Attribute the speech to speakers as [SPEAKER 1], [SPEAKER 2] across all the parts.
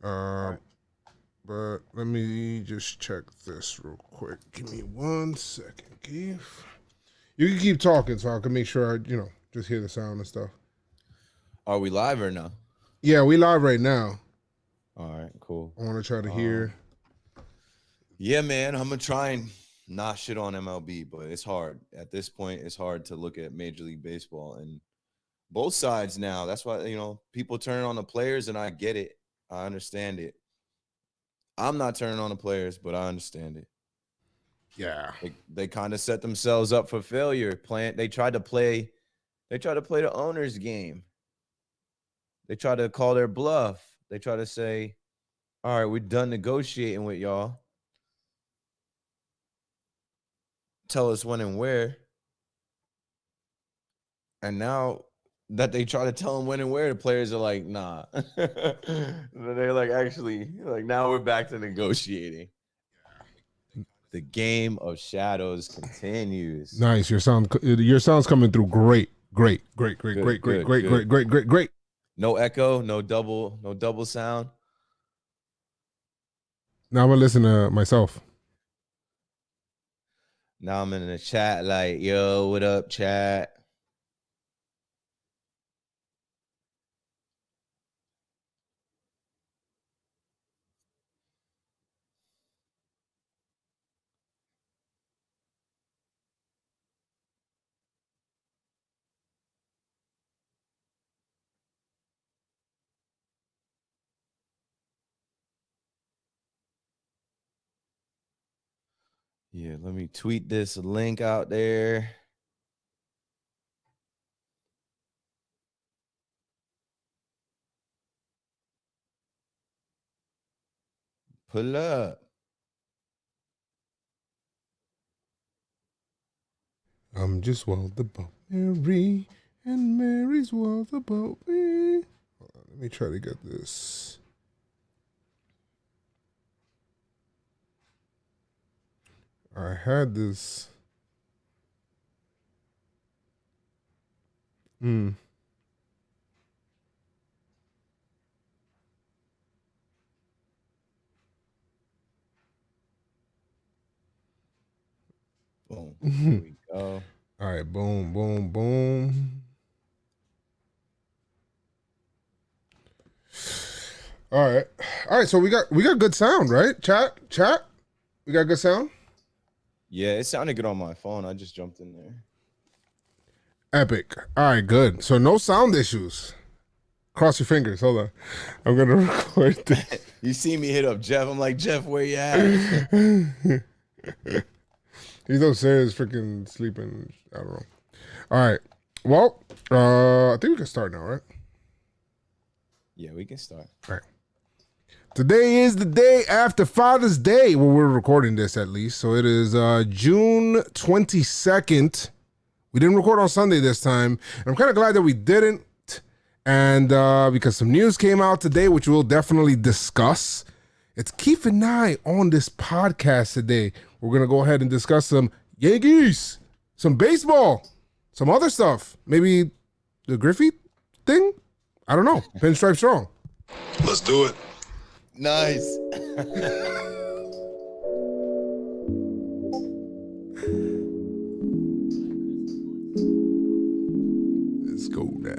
[SPEAKER 1] Right. But let me just check this real quick. Give me 1 second, Keith. You can keep talking so I can make sure I, just hear the sound and stuff.
[SPEAKER 2] Are we live or no?
[SPEAKER 1] Yeah, we live right now.
[SPEAKER 2] All right, cool.
[SPEAKER 1] I want to try to hear.
[SPEAKER 2] Yeah, man, I'm going to try and not shit on MLB, but it's hard. At this point, it's hard to look at Major League Baseball and both sides now. That's why, people turn on the players, and I get it. I understand it. I'm not turning on the players, but I understand it.
[SPEAKER 1] Yeah.
[SPEAKER 2] They kind of set themselves up for failure. They tried to play the owner's game. They tried to call their bluff. They try to say, all right, we're done negotiating with y'all. Tell us when and where. And now that they try to tell them when and where, the players are like, nah. They're like, actually, now we're back to negotiating. The game of shadows continues.
[SPEAKER 1] Nice. Your sound's coming through great. Great.
[SPEAKER 2] No echo, no double sound.
[SPEAKER 1] Now I'm gonna listen to myself.
[SPEAKER 2] Now I'm in the chat like, yo, what up, chat? Yeah, let me tweet this link out there. Pull up.
[SPEAKER 1] I'm just wild about Mary, and Mary's wild about me. Hold on, let me try to get this. I had this. Boom,
[SPEAKER 2] Here we go.
[SPEAKER 1] All right, boom. All right. So we got good sound, right? Chat. We got good sound.
[SPEAKER 2] Yeah, it sounded good on my phone. I just jumped in there.
[SPEAKER 1] Epic. All right, good. So no sound issues. Cross your fingers. Hold on. I'm gonna record this.
[SPEAKER 2] You see me hit up Jeff. I'm like, Jeff, where you at?
[SPEAKER 1] He's upstairs freaking sleeping. I don't know. All right. Well, I think we can start now, right?
[SPEAKER 2] Yeah, we can start.
[SPEAKER 1] All right. Today is the day after Father's Day. Well, we're recording this at least. So it is June 22nd. We didn't record on Sunday this time. And I'm kind of glad that we didn't. And because some news came out today, which we'll definitely discuss. It's Keith and I on this podcast today. We're going to go ahead and discuss some Yankees, some baseball, some other stuff. Maybe the Griffey thing? I don't know. Pinstripe strong.
[SPEAKER 3] Let's do it.
[SPEAKER 2] Nice.
[SPEAKER 1] Let's go now.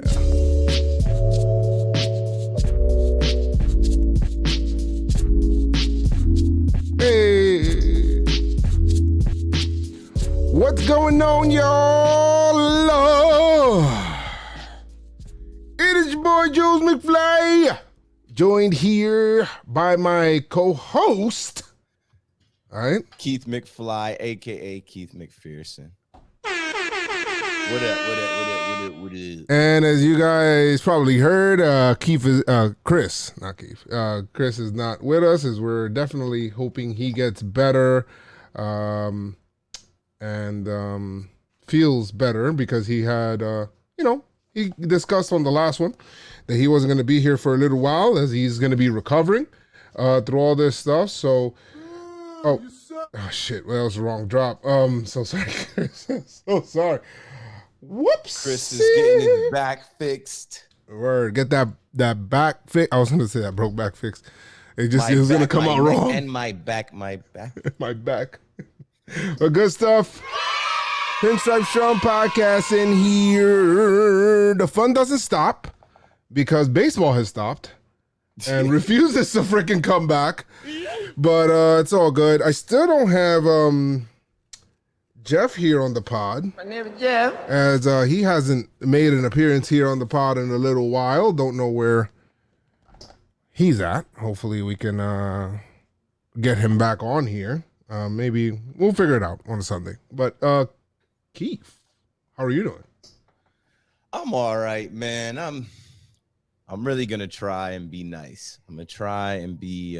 [SPEAKER 1] Hey, what's going on, y'all? It is your boy Jules McFly, joined here by my co-host. All right,
[SPEAKER 2] Keith McFly, aka Keith McPherson. What up?
[SPEAKER 1] and as you guys probably heard, Keith is Chris, not Keith. Chris is not with us, as we're definitely hoping he gets better, and feels better because he had, he discussed on the last one that he wasn't going to be here for a little while as he's going to be recovering through all this stuff. So, oh shit, well, that was the wrong drop. So sorry, Chris. So sorry. Whoops.
[SPEAKER 2] Chris is getting his back fixed.
[SPEAKER 1] Word, get that that back fix. I was gonna say that broke back fix. It was gonna come out wrong.
[SPEAKER 2] And my back.
[SPEAKER 1] My back. But good stuff. Pinstripe Strong podcast in here. The fun doesn't stop because baseball has stopped and refuses to freaking come back. But it's all good. I still don't have Jeff here on the pod.
[SPEAKER 3] My name is Jeff.
[SPEAKER 1] As he hasn't made an appearance here on the pod in a little while. Don't know where he's at. Hopefully we can get him back on here. Maybe we'll figure it out on a Sunday. But Keith, how are you doing?
[SPEAKER 2] I'm all right, man. I'm really gonna try and be nice. I'm gonna try and be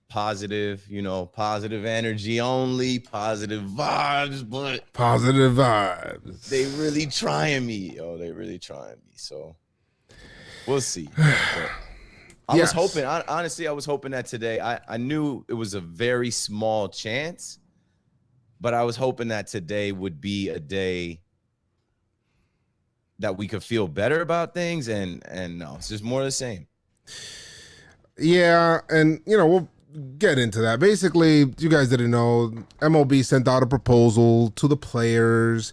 [SPEAKER 2] positive, positive energy only, positive vibes, but
[SPEAKER 1] positive vibes.
[SPEAKER 2] They really trying me, They really trying me. So we'll see. I was hoping, honestly, I was hoping that today, I knew it was a very small chance, but I was hoping that today would be a day that we could feel better about things, and no, it's just more of the same.
[SPEAKER 1] Yeah, and, we'll get into that. Basically, you guys didn't know, MLB sent out a proposal to the players,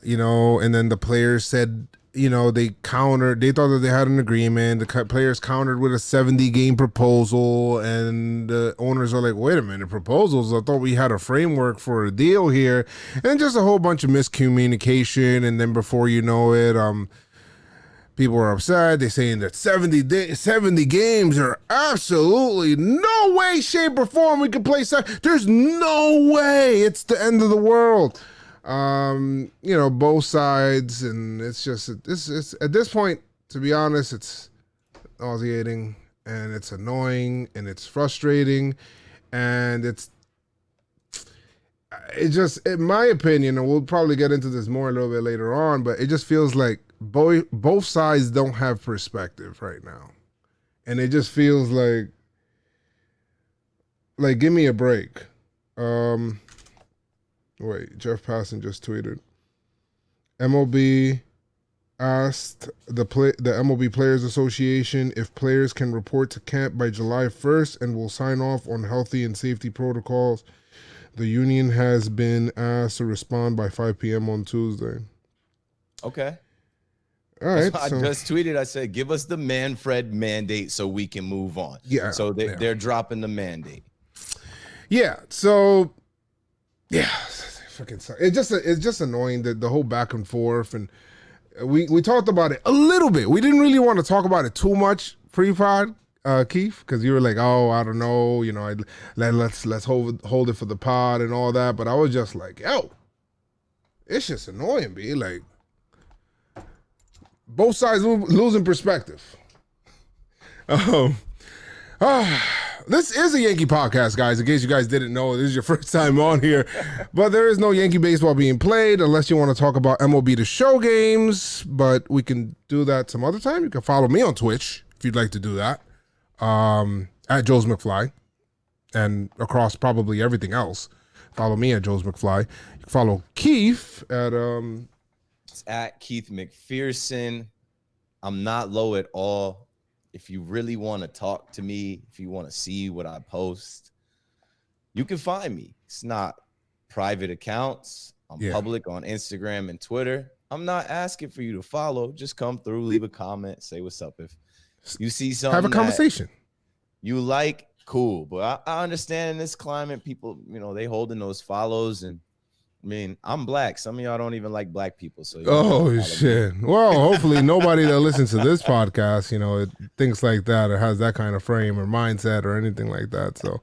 [SPEAKER 1] and then the players said, they countered. They thought that they had an agreement. The players countered with a 70-game proposal, and the owners are like, wait a minute, proposals? I thought we had a framework for a deal here. And just a whole bunch of miscommunication, and then before you know it, people are upset. They're saying that 70 games are absolutely no way, shape, or form we can play. There's no way. It's the end of the world. Both sides, and it's just it's at this point, to be honest, it's nauseating and it's annoying and it's frustrating, and it just, in my opinion, and we'll probably get into this more a little bit later on, but it just feels like both sides don't have perspective right now, and it just feels like give me a break. Wait, Jeff Passan just tweeted. MLB asked the MLB Players Association if players can report to camp by July 1st and will sign off on healthy and safety protocols. The union has been asked to respond by 5 p.m. on Tuesday.
[SPEAKER 2] Okay.
[SPEAKER 1] All right.
[SPEAKER 2] I just tweeted, I said, give us the Manfred mandate so we can move on.
[SPEAKER 1] Yeah.
[SPEAKER 2] So they're dropping the mandate.
[SPEAKER 1] Yeah. So, yeah. It's just annoying, that the whole back and forth, and we talked about it a little bit. We didn't really want to talk about it too much pre-pod, Keith, because you were like, oh, I don't know, let's hold it for the pod and all that. But I was just like, yo, it's just annoying, B. Like, both sides losing perspective. This is a Yankee podcast, guys, in case you guys didn't know. This is your first time on here. But there is no Yankee baseball being played unless you want to talk about MLB The Show games. But we can do that some other time. You can follow me on Twitch if you'd like to do that. At Joe's McFly. And across probably everything else. Follow me at Joe's McFly. You can follow Keith at...
[SPEAKER 2] It's at Keith McPherson. I'm not low at all. If you really want to talk to me, if you want to see what I post, you can find me. It's not private accounts. I'm public on Instagram and Twitter. I'm not asking for you to follow. Just come through, leave a comment, say what's up. If you see something,
[SPEAKER 1] have a conversation.
[SPEAKER 2] You like, cool. But I understand in this climate, people, they holding those follows, and I mean, I'm black. Some of y'all don't even like black people. So
[SPEAKER 1] shit. Well, hopefully nobody that listens to this podcast, it thinks like that or has that kind of frame or mindset or anything like that. So,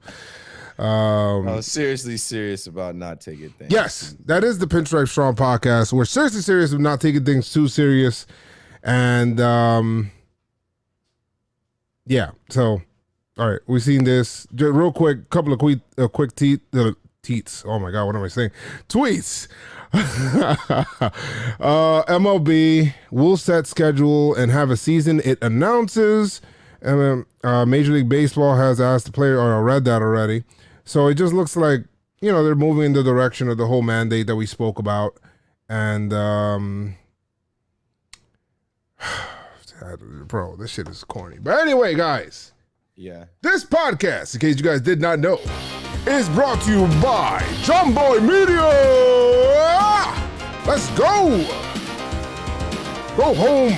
[SPEAKER 2] I'm seriously serious about not taking things.
[SPEAKER 1] Yes, that is the Pinstripe Strong podcast. We're seriously serious of not taking things too serious, and yeah. So, all right, we've seen this. Just real quick, couple of quick tweets. Oh my God, what am I saying? Tweets. MLB will set schedule and have a season it announces. And Major League Baseball has asked the player, or I read that already. So it just looks like, they're moving in the direction of the whole mandate that we spoke about. And Bro, this shit is corny. But anyway, guys.
[SPEAKER 2] Yeah.
[SPEAKER 1] This podcast, in case you guys did not know, is brought to you by JomboyMedia. Let's go. Go home.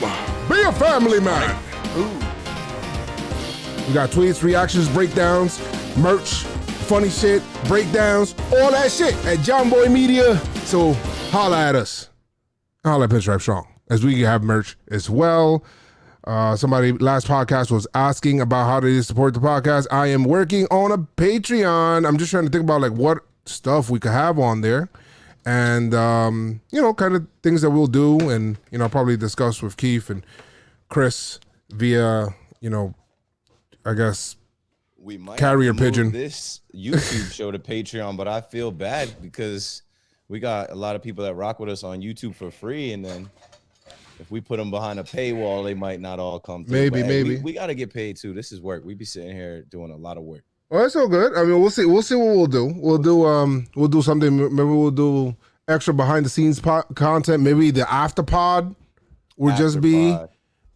[SPEAKER 1] Be a family man.
[SPEAKER 2] Ooh.
[SPEAKER 1] We got tweets, reactions, breakdowns, merch, funny shit, breakdowns, all that shit at JomboyMedia. So holla at us. Holla at Pinstripe Strong, as we have merch as well. Somebody last podcast was asking about how to support the podcast. I am working on a Patreon. I'm just trying to think about like what stuff we could have on there. And, kind of things that we'll do and, probably discuss with Keith and Chris via, I guess,
[SPEAKER 2] we might
[SPEAKER 1] carrier pigeon.
[SPEAKER 2] This YouTube show to Patreon, but I feel bad because we got a lot of people that rock with us on YouTube for free. And then if we put them behind a paywall, they might not all come through.
[SPEAKER 1] Maybe.
[SPEAKER 2] We got to get paid too. This is work. We be sitting here doing a lot of work.
[SPEAKER 1] Well, that's all good. I mean, we'll see what we'll do. We'll do something. Maybe we'll do extra behind the scenes content. Maybe the after pod will just be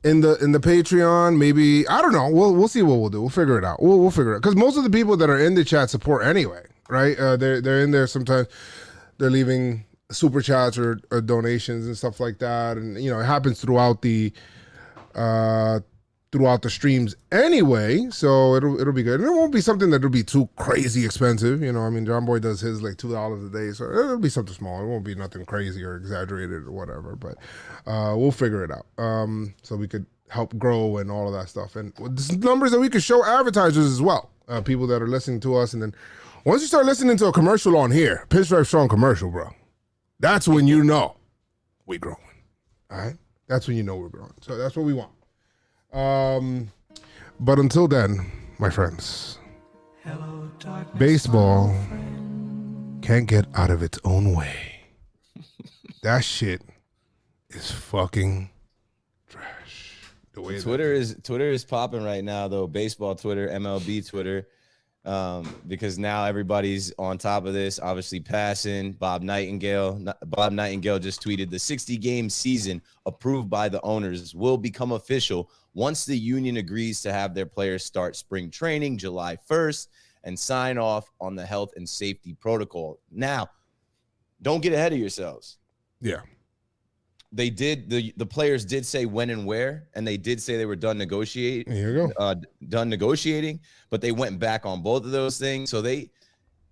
[SPEAKER 1] in the Patreon. Maybe, I don't know. We'll see what we'll do. We'll figure it out. We'll figure it out. Because most of the people that are in the chat support anyway, right? They're in there sometimes. They're leaving super chats or donations and stuff like that, and it happens throughout the streams anyway, so it'll be good. And it won't be something that'll be too crazy expensive. I mean, John Boy does his like $2 a day, so it'll be something small. It won't be nothing crazy or exaggerated or whatever, but we'll figure it out. So we could help grow and all of that stuff, and numbers that we could show advertisers as well, people that are listening to us. And then once you start listening to a commercial on here, Pinstripe Strong commercial, bro, that's when you know we're growing. All right, that's when you know we're growing. So that's what we want. But until then, my friends, hello, darkness, baseball can't get out of its own way. That shit is fucking trash. The way
[SPEAKER 2] Twitter is popping right now, though. Baseball Twitter, MLB Twitter, because now everybody's on top of this. Obviously, passing Bob Nightingale. Bob Nightingale just tweeted the 60-game season approved by the owners will become official once the union agrees to have their players start spring training July 1st and sign off on the health and safety protocol. Now, don't get ahead of yourselves.
[SPEAKER 1] Yeah.
[SPEAKER 2] They did, the players did say when and where, and they did say they were done negotiating.
[SPEAKER 1] Here you go.
[SPEAKER 2] Done negotiating, but they went back on both of those things. So they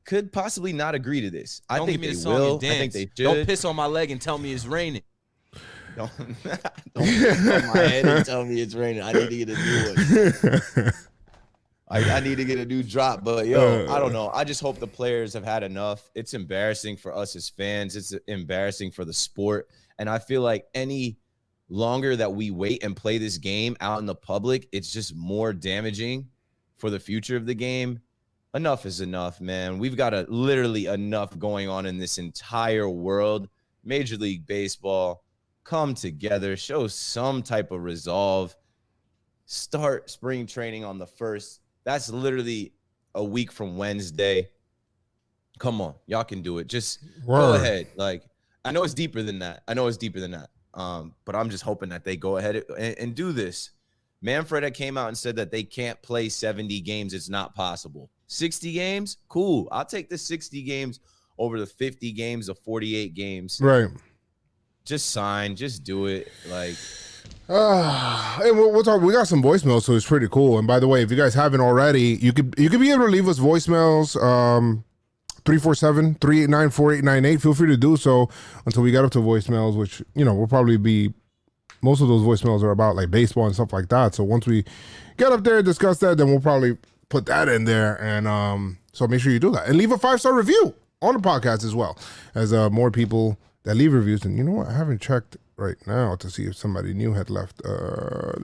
[SPEAKER 2] could possibly not agree to this. I think they will. I think they should.
[SPEAKER 3] Don't piss on my leg and tell me it's raining.
[SPEAKER 2] Don't piss on my head and tell me it's raining. I need to get a new one. I need to get a new drop. But, I don't know. I just hope the players have had enough. It's embarrassing for us as fans. It's embarrassing for the sport. And I feel like any longer that we wait and play this game out in the public, it's just more damaging for the future of the game. Enough is enough, man. We've got literally enough going on in this entire world. Major League Baseball, come together, show some type of resolve. Start spring training on the 1st. That's literally a week from Wednesday. Come on, y'all can do it. Just go ahead. Like, I know it's deeper than that. But I'm just hoping that they go ahead and do this. Manfred came out and said that they can't play 70 games. It's not possible. 60 games? Cool. I'll take the 60 games over the 50 games, the 48 games.
[SPEAKER 1] Right.
[SPEAKER 2] Just sign. Just do it. Like,
[SPEAKER 1] hey, we'll talk. We got some voicemails, so it's pretty cool. And by the way, if you guys haven't already, you could be able to leave us voicemails. 347-389-4898. Feel free to do so until we get up to voicemails, which, will probably be, most of those voicemails are about like baseball and stuff like that. So once we get up there and discuss that, then we'll probably put that in there. And so make sure you do that. And leave a 5-star review on the podcast as well, as more people that leave reviews. And you know what? I haven't checked right now to see if somebody new had left a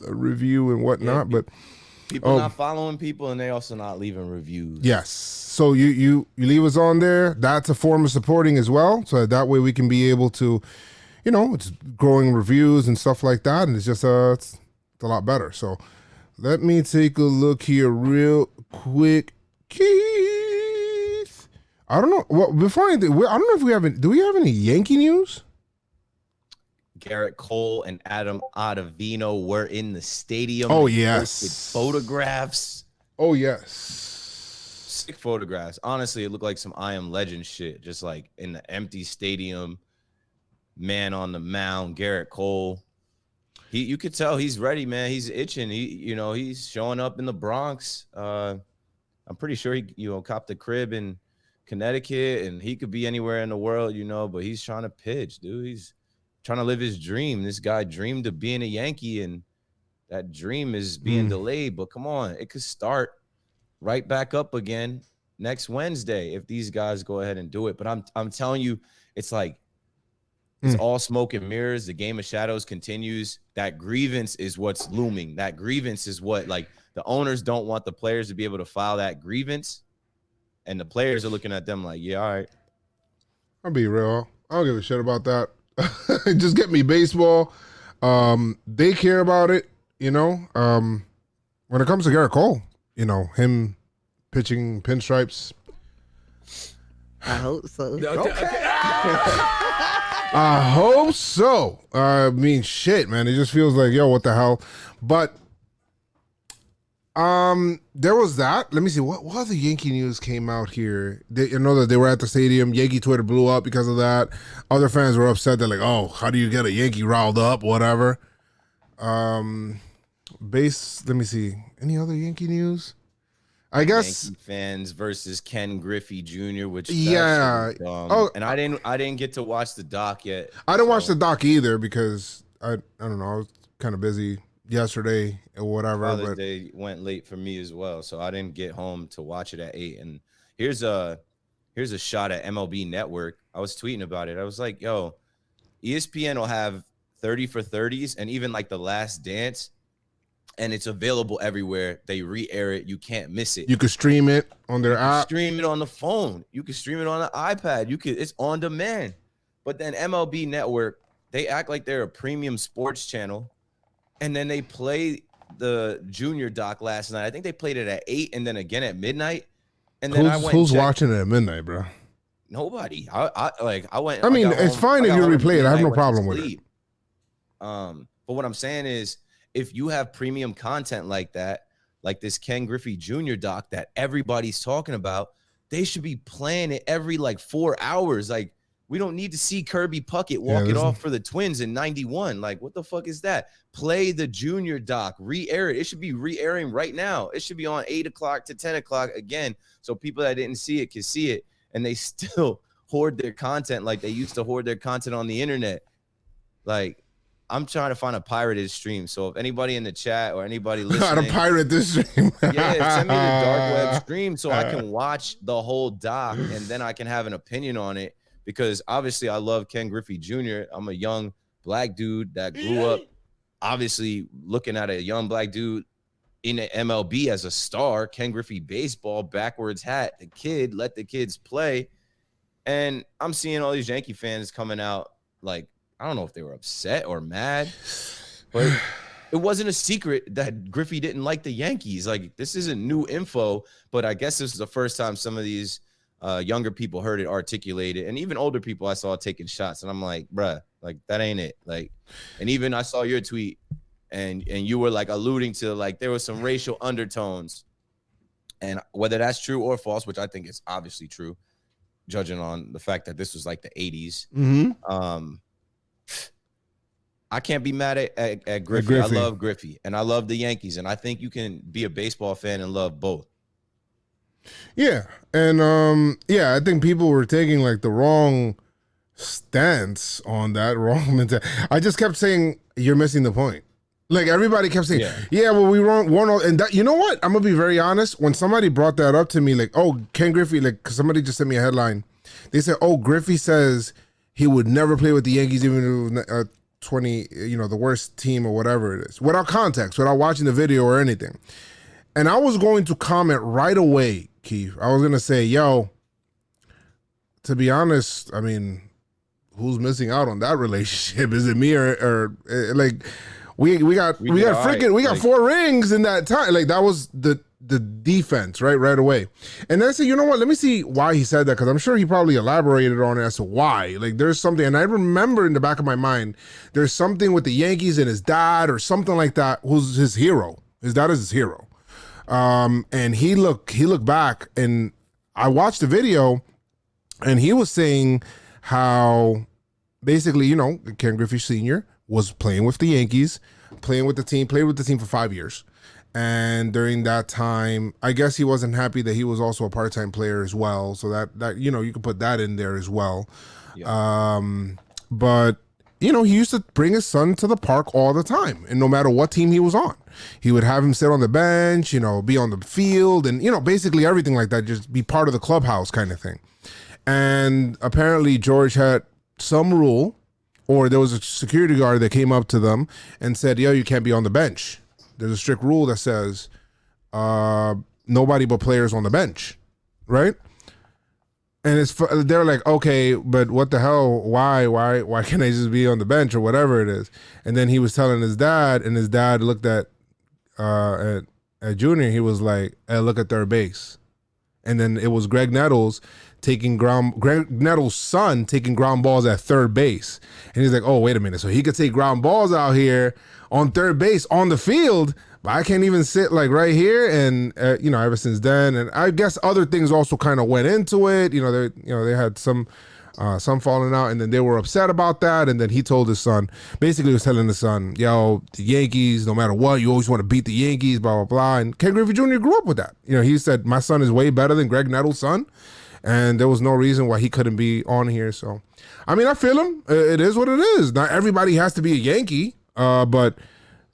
[SPEAKER 1] review and whatnot, but
[SPEAKER 2] people not following people, and they also not leaving reviews.
[SPEAKER 1] Yes. So you leave us on there. That's a form of supporting as well. So that way we can be able to, it's growing reviews and stuff like that. And it's just it's a lot better. So let me take a look here real quick. Keith. I don't know. Well, before anything, I don't know if do we have any Yankee news?
[SPEAKER 3] Gerrit Cole and Adam Ottavino were in the stadium.
[SPEAKER 1] Oh,
[SPEAKER 3] They
[SPEAKER 1] yes.
[SPEAKER 3] posted photographs.
[SPEAKER 1] Oh, yes.
[SPEAKER 3] Sick photographs. Honestly, it looked like some I Am Legend shit. Just like in the empty stadium, man on the mound, Gerrit Cole. You could tell he's ready, man. He's itching. He's showing up in the Bronx. I'm pretty sure he, copped a crib in Connecticut, and he could be anywhere in the world, but he's trying to pitch, dude. He's trying to live his dream. This guy dreamed of being a Yankee, and that dream is being delayed. But come on, it could start right back up again next Wednesday if these guys go ahead and do it. But I'm telling you, it's like it's all smoke and mirrors. The game of shadows continues. That grievance is what's looming. That grievance is what, like, the owners don't want the players to be able to file that grievance, and the players are looking at them like, yeah, all right.
[SPEAKER 1] I'll be real. I don't give a shit about that. Just get me baseball. They care about it, When it comes to Gerrit Cole, him pitching pinstripes.
[SPEAKER 4] I hope so.
[SPEAKER 1] I hope so. I mean, shit, man. It just feels like, yo, what the hell? But there was that. Let me see. What other Yankee news came out here? I know that they were at the stadium. Yankee Twitter blew up because of that. Other fans were upset. They're like, oh, how do you get a Yankee riled up? Whatever. Let me see. Any other Yankee news? I guess
[SPEAKER 3] Yankee fans versus Ken Griffey Jr., which
[SPEAKER 1] Oh,
[SPEAKER 3] and I didn't get to watch the doc yet.
[SPEAKER 1] I didn't watch the doc either because I don't know, I was kind of busy yesterday or whatever.
[SPEAKER 3] Father's Day went late for me as well, so I didn't get home to watch it at 8. And here's a shot at MLB Network. I was tweeting about it. I was like, yo, ESPN will have 30 for 30s and even like The Last Dance, and it's available everywhere. They re-air it. You can't miss it.
[SPEAKER 1] You could stream it on their app.
[SPEAKER 3] Stream it on the phone. You can stream it on the iPad. It's on demand. But then MLB Network, they act like they're a premium sports channel, and then they play the junior doc last night. I think they played it at 8 and then again at midnight. And then
[SPEAKER 1] who's watching it at midnight, bro?
[SPEAKER 3] Nobody. I went.
[SPEAKER 1] I mean, it's fine if you replay it. I have no problem with it.
[SPEAKER 3] But what I'm saying is, if you have premium content like that, like this Ken Griffey Jr. doc that everybody's talking about, they should be playing it every like 4 hours. Like, we don't need to see Kirby Puckett walk it off for the Twins in 91. Like, what the fuck is that? Play the junior doc, re-air it. It should be re-airing right now. It should be on 8 o'clock to 10 o'clock again, so people that didn't see it can see it, and they still hoard their content like they used to hoard their content on the internet. Like, I'm trying to find a pirated stream. So if anybody in the chat or anybody listening,
[SPEAKER 1] how to pirate this stream?
[SPEAKER 3] Yeah, send me the dark web stream so I can watch the whole doc and then I can have an opinion on it. Because obviously I love Ken Griffey Jr. I'm a young black dude that grew up obviously looking at a young black dude in the MLB as a star. Ken Griffey baseball, backwards hat, the kid, let the kids play. And I'm seeing all these Yankee fans coming out like, I don't know if they were upset or mad, but it wasn't a secret that Griffey didn't like the Yankees. Like, this isn't new info, but I guess this is the first time some of these younger people heard it articulated, and even older people I saw taking shots. And I'm like, bruh, like, that ain't it. Like, and even I saw your tweet and you were like alluding to like there was some racial undertones, and whether that's true or false, which I think is obviously true, judging on the fact that this was like the 80s. I can't be mad at Griffey. I love Griffey, and I love the Yankees, and I think you can be a baseball fan and love both.
[SPEAKER 1] Yeah, and I think people were taking like the wrong stance on that. Wrong mentality. I just kept saying you're missing the point. Like, everybody kept saying, well, we weren't all, and that, you know what? I'm gonna be very honest. When somebody brought that up to me, like, oh, Ken Griffey, like, 'cause somebody just sent me a headline. They said, oh, Griffey says he would never play with the Yankees, even if it was 20, the worst team or whatever it is, without context, without watching the video or anything. And I was going to comment right away, Keith. I was gonna say, yo, to be honest, I mean, who's missing out on that relationship? Is it me or like we got 4 rings in that time? Like, that was the the defense right away. And then I said, you know what? Let me see why he said that, because I'm sure he probably elaborated on it as to why. Like, there's something, and I remember in the back of my mind, there's something with the Yankees and his dad or something like that, who's his hero. His dad is his hero. And he looked back, and I watched the video, and he was saying how basically, you know, Ken Griffey Sr. was playing with the Yankees, played with the team for 5 years. And during that time, I guess he wasn't happy that he was also a part-time player as well. So that you know, you could put that in there as well. Yeah. But you know, he used to bring his son to the park all the time, and no matter what team he was on, he would have him sit on the bench, you know, be on the field, and you know, basically everything like that, just be part of the clubhouse kind of thing. And apparently George had some rule, or there was a security guard that came up to them and said, yo, you can't be on the bench. There's a strict rule that says nobody but players on the bench, right? And they're like, okay, but what the hell? Why can't I just be on the bench or whatever it is? And then he was telling his dad, and his dad looked at Junior. He was like, hey, look at third base. And then it was Greg Nettles' son taking ground balls at third base. And he's like, oh, wait a minute. So he could take ground balls out here on third base on the field, but I can't even sit like right here. And, you know, ever since then, and I guess other things also kind of went into it. You know, they had some falling out, and then they were upset about that. And then he told his son, basically was telling the son, yo, the Yankees, no matter what, you always want to beat the Yankees, blah, blah, blah. And Ken Griffey Jr. grew up with that. You know, he said, my son is way better than Greg Nettles' son. And there was no reason why he couldn't be on here. So, I mean, I feel him. It is what it is. Not everybody has to be a Yankee, but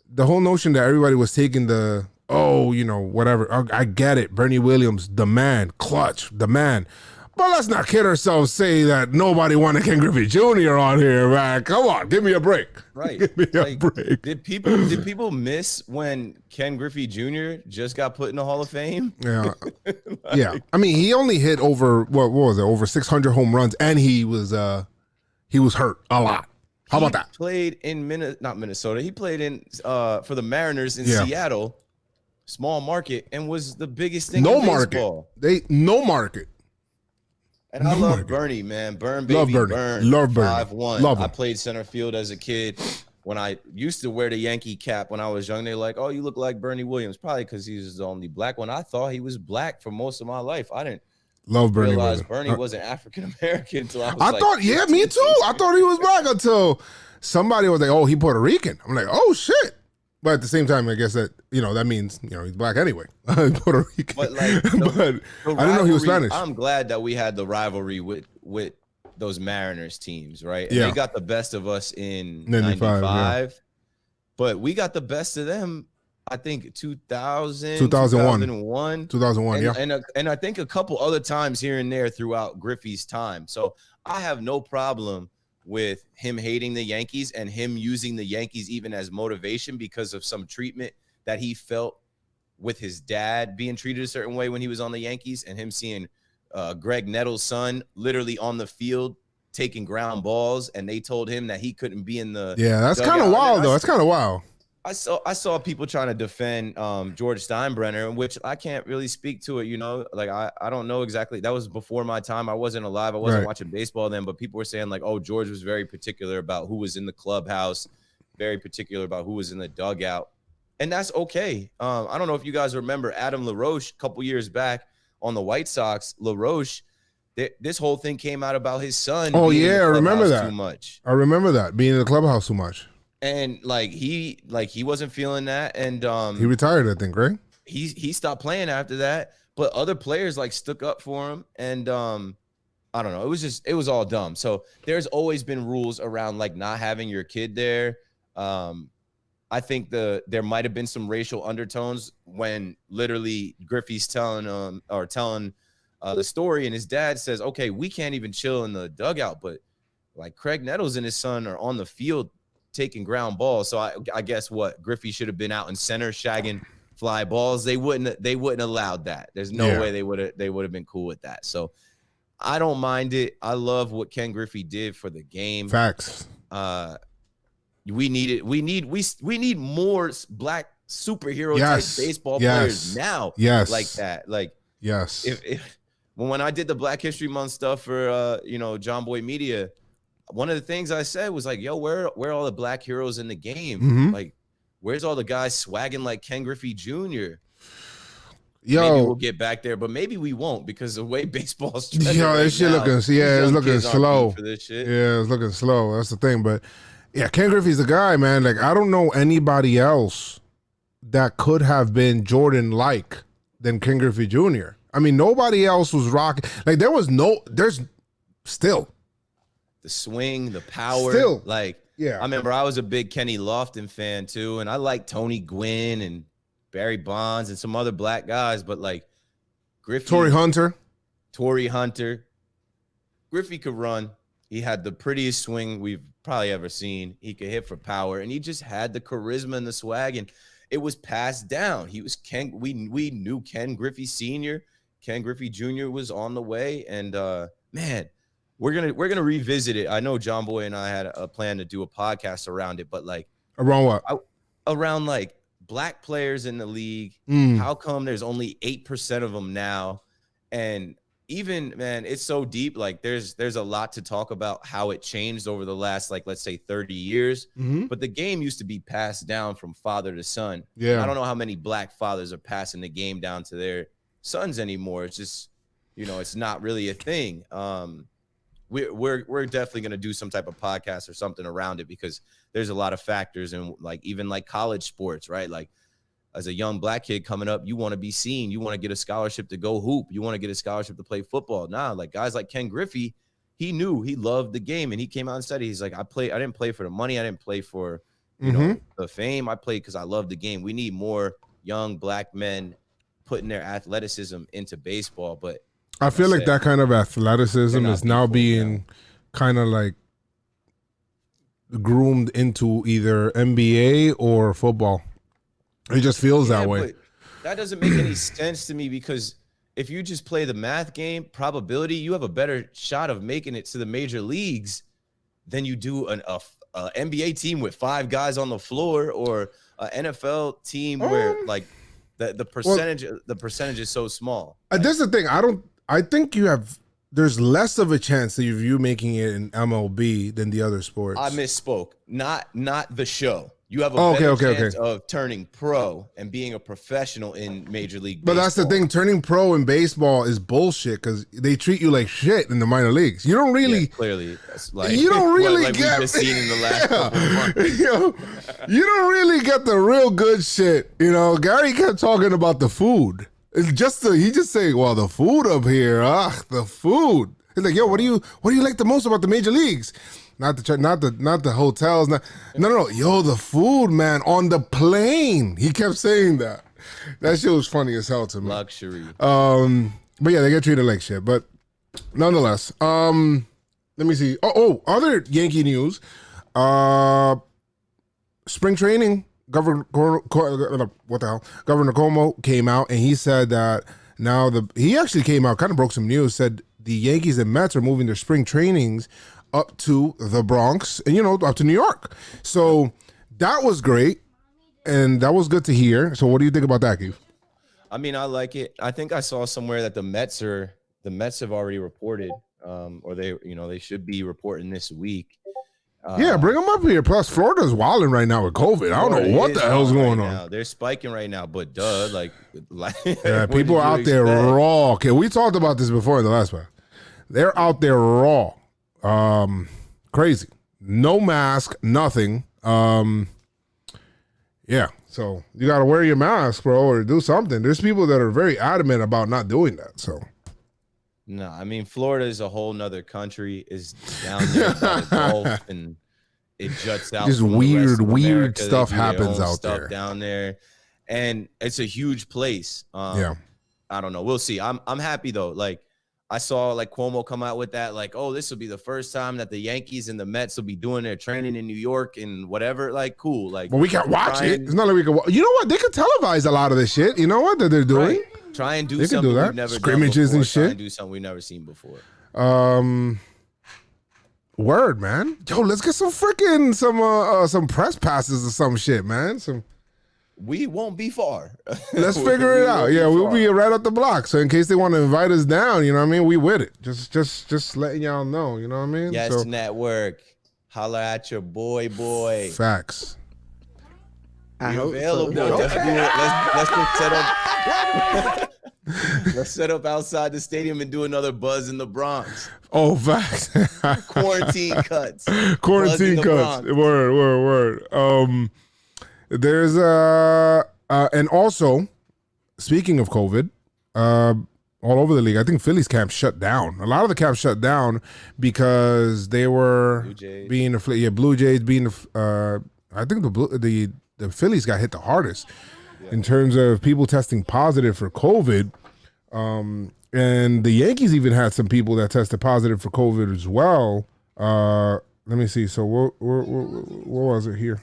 [SPEAKER 1] the whole notion that everybody was taking you know, whatever. I get it. Bernie Williams, the man. Clutch, the man. But let's not kid ourselves, say that nobody wanted Ken Griffey Jr. on here, man. Come on, give me a break.
[SPEAKER 3] Right.
[SPEAKER 1] Give me a break.
[SPEAKER 3] Did people miss when Ken Griffey Jr. just got put in the Hall of Fame?
[SPEAKER 1] Yeah. Yeah. I mean, he only hit over, what was it, over 600 home runs, and he was hurt a lot. How about that?
[SPEAKER 3] He played in not Minnesota. He played in for the Mariners in Seattle, small market, and was the biggest thing in baseball.
[SPEAKER 1] No market.
[SPEAKER 3] And I love Bernie, man. Burn, baby, burn.
[SPEAKER 1] Love Bernie.
[SPEAKER 3] 5'1".
[SPEAKER 1] Love him.
[SPEAKER 3] I played center field as a kid. When I used to wear the Yankee cap when I was young, they're like, oh, you look like Bernie Williams. Probably because he was the only black one. I thought he was black for most of my life. I didn't realize Bernie wasn't African-American until I was
[SPEAKER 1] I thought, yeah, me too. I thought he was black until somebody was like, oh, he Puerto Rican. I'm like, oh, shit. But at the same time, I guess that, you know, that means, you know, he's black anyway. Puerto Rican.
[SPEAKER 3] But like,
[SPEAKER 1] but I didn't know he was Spanish.
[SPEAKER 3] I'm glad that we had the rivalry with those Mariners teams, right? And
[SPEAKER 1] yeah.
[SPEAKER 3] They got the best of us in 95. Yeah. But we got the best of them, I think, 2001. And, and I think a couple other times here and there throughout Griffey's time. So I have no problem with him hating the Yankees and him using the Yankees even as motivation because of some treatment that he felt with his dad being treated a certain way when he was on the Yankees, and him seeing Greg Nettles' son literally on the field taking ground balls, and they told him that he couldn't be in the
[SPEAKER 1] that's kind of wild though. That's kind of wild.
[SPEAKER 3] I saw people trying to defend George Steinbrenner, which I can't really speak to it. You know, like I don't know exactly. That was before my time. I wasn't alive. I wasn't watching baseball then. But people were saying like, oh, George was very particular about who was in the clubhouse, very particular about who was in the dugout, and that's okay. I don't know if you guys remember Adam LaRoche a couple years back on the White Sox. LaRoche, this whole thing came out about his son.
[SPEAKER 1] Oh yeah, I remember that.
[SPEAKER 3] Too much.
[SPEAKER 1] I remember that, being in the clubhouse too much.
[SPEAKER 3] And he wasn't feeling that, and
[SPEAKER 1] he retired, I think, right?
[SPEAKER 3] He stopped playing after that, but other players like stuck up for him, and I don't know, it was all dumb. So there's always been rules around like not having your kid there. I think there might have been some racial undertones when literally Griffey's telling the story, and his dad says, okay, we can't even chill in the dugout, but like Craig Nettles and his son are on the field taking ground balls. So I guess what Griffey should have been out in center shagging fly balls. They wouldn't allowed that. There's no way they would have been cool with that. So I don't mind it. I love what Ken Griffey did for the game.
[SPEAKER 1] Facts.
[SPEAKER 3] We need more black superhero
[SPEAKER 1] Yes.
[SPEAKER 3] type baseball
[SPEAKER 1] Yes.
[SPEAKER 3] players now
[SPEAKER 1] Yes.
[SPEAKER 3] like that. Like
[SPEAKER 1] Yes.
[SPEAKER 3] if when I did the Black History Month stuff for JomboyMedia, one of the things I said was like, yo, where are all the black heroes in the game?
[SPEAKER 1] Mhm.
[SPEAKER 3] Like, where's all the guys swagging like Ken Griffey Jr.?
[SPEAKER 1] Yo,
[SPEAKER 3] Maybe we'll get back there, but maybe we won't because the way baseball's trending
[SPEAKER 1] yo,
[SPEAKER 3] right
[SPEAKER 1] this shit
[SPEAKER 3] now,
[SPEAKER 1] looking,
[SPEAKER 3] these
[SPEAKER 1] yeah, it's
[SPEAKER 3] young
[SPEAKER 1] looking
[SPEAKER 3] kids aren't
[SPEAKER 1] slow.
[SPEAKER 3] beat for this shit.
[SPEAKER 1] Yeah, it's looking slow. That's the thing. But yeah, Ken Griffey's the guy, man. Like, I don't know anybody else that could have been Jordan-like than Ken Griffey Jr. I mean, nobody else was rocking. Like, there's still.
[SPEAKER 3] The swing, the power.
[SPEAKER 1] Still.
[SPEAKER 3] Like,
[SPEAKER 1] Yeah.
[SPEAKER 3] I remember I was a big Kenny Lofton fan too, and I liked Tony Gwynn and Barry Bonds and some other black guys, but like Griffey,
[SPEAKER 1] Torrey Hunter.
[SPEAKER 3] Griffey could run. He had the prettiest swing we've probably ever seen. He could hit for power, and he just had the charisma and the swag, and it was passed down. He was Ken. We knew Ken Griffey Sr. Ken Griffey Jr. was on the way, and man, we're gonna revisit it. I know John Boy and I had a plan to do a podcast around it, but like
[SPEAKER 1] Around what?
[SPEAKER 3] around like black players in the league.
[SPEAKER 1] Mm.
[SPEAKER 3] How come there's only 8% of them now? And even, man, it's so deep. Like there's a lot to talk about how it changed over the last, like, let's say 30 years.
[SPEAKER 1] Mhm.
[SPEAKER 3] But the game used to be passed down from father to son.
[SPEAKER 1] Yeah.
[SPEAKER 3] I don't know how many black fathers are passing the game down to their sons anymore. It's just, it's not really a thing. We're definitely going to do some type of podcast or something around it because there's a lot of factors, and like even like college sports, right? Like as a young black kid coming up, you want to be seen, you want to get a scholarship to go hoop, you want to get a scholarship to play football. Nah, like guys like Ken Griffey, he knew he loved the game, and he came out and said, he's like, I didn't play for the money, I didn't play for the fame, I played because I love the game. We need more young black men putting their athleticism into baseball. But
[SPEAKER 1] I feel like that kind of athleticism
[SPEAKER 3] They're
[SPEAKER 1] is
[SPEAKER 3] not
[SPEAKER 1] now
[SPEAKER 3] people
[SPEAKER 1] being kind of like groomed into either NBA or football. It just feels that way.
[SPEAKER 3] But that doesn't make any sense to me because if you just play the math game, probability, you have a better shot of making it to the major leagues than you do an NBA team with 5 guys on the floor or an NFL team where like the percentage is so small.
[SPEAKER 1] That's the thing. I think there's less of a chance of you making it in MLB than the other sports.
[SPEAKER 3] I misspoke. Not the show. You have a better chance of turning pro and being a professional in Major League Baseball.
[SPEAKER 1] But that's the thing. Turning pro in baseball is bullshit because they treat you like shit in the minor leagues. You don't really
[SPEAKER 3] clearly. That's like,
[SPEAKER 1] you don't really
[SPEAKER 3] like
[SPEAKER 1] get.
[SPEAKER 3] We've just seen in the last couple of months.
[SPEAKER 1] You don't really get the real good shit. Gary kept talking about the food. It's just he just saying, well, the food up here, the food. He's like, yo, what do you like the most about the major leagues? Not the hotels. No. Yo, the food, man, on the plane. He kept saying that. That shit was funny as hell to me.
[SPEAKER 3] Luxury.
[SPEAKER 1] But yeah, they get treated like shit. But nonetheless, let me see. Other Yankee news. Spring training. Governor Cuomo came out and he said that he actually came out, kind of broke some news, said the Yankees and Mets are moving their spring trainings up to the Bronx and, up to New York. So that was great. And that was good to hear. So what do you think about that, Keith?
[SPEAKER 3] I mean, I like it. I think I saw somewhere that the Mets have already reported, or they should be reporting this week.
[SPEAKER 1] Yeah, bring them up here. Plus, Florida's wilding right now with COVID. I don't know what the hell's going on.
[SPEAKER 3] They're spiking right now, but like
[SPEAKER 1] yeah, people out there raw. Okay, we talked about this before in the last one. They're out there raw, crazy. No mask, nothing. Yeah, so you got to wear your mask, bro, or do something. There's people that are very adamant about not doing that. So.
[SPEAKER 3] No, I mean, Florida is a whole nother country, is down there by the Gulf, and it juts out.
[SPEAKER 1] Just weird stuff happens out there.
[SPEAKER 3] Down there, and it's a huge place. I don't know. We'll see. I'm happy though. Like I saw like Cuomo come out with that, like, oh, this will be the first time that the Yankees and the Mets will be doing their training in New York and whatever. Like, cool. Like,
[SPEAKER 1] but we can't watch it. It's not like we can. You know what? They could televise a lot of this shit. You know what that they're doing.
[SPEAKER 3] Right. Try and do something we've never
[SPEAKER 1] scrimmages
[SPEAKER 3] done before.
[SPEAKER 1] and shit.
[SPEAKER 3] Try and do something we've never seen before.
[SPEAKER 1] Word, man. Yo, let's get some press passes or some shit, man.
[SPEAKER 3] we won't be far.
[SPEAKER 1] Let's figure it out. Yeah, we'll be right up the block. So in case they want to invite us down, you know what I mean? We with it. Just letting y'all know, you know what I mean?
[SPEAKER 3] Yes,
[SPEAKER 1] so,
[SPEAKER 3] network. Holla at your boy.
[SPEAKER 1] Facts.
[SPEAKER 4] I
[SPEAKER 3] Be
[SPEAKER 4] hope
[SPEAKER 3] available.
[SPEAKER 4] so.
[SPEAKER 3] Let's just set up. Let's set up outside the stadium and do another buzz in the Bronx.
[SPEAKER 1] Oh, facts.
[SPEAKER 3] Quarantine cuts.
[SPEAKER 1] Quarantine cuts. Word. There's and also, speaking of COVID, all over the league, I think Phillies camp shut down. A lot of the camps shut down because they were being Blue Jays being I think the Phillies got hit the hardest in terms of people testing positive for COVID. And the Yankees even had some people that tested positive for COVID as well. Let me see. So what was it here?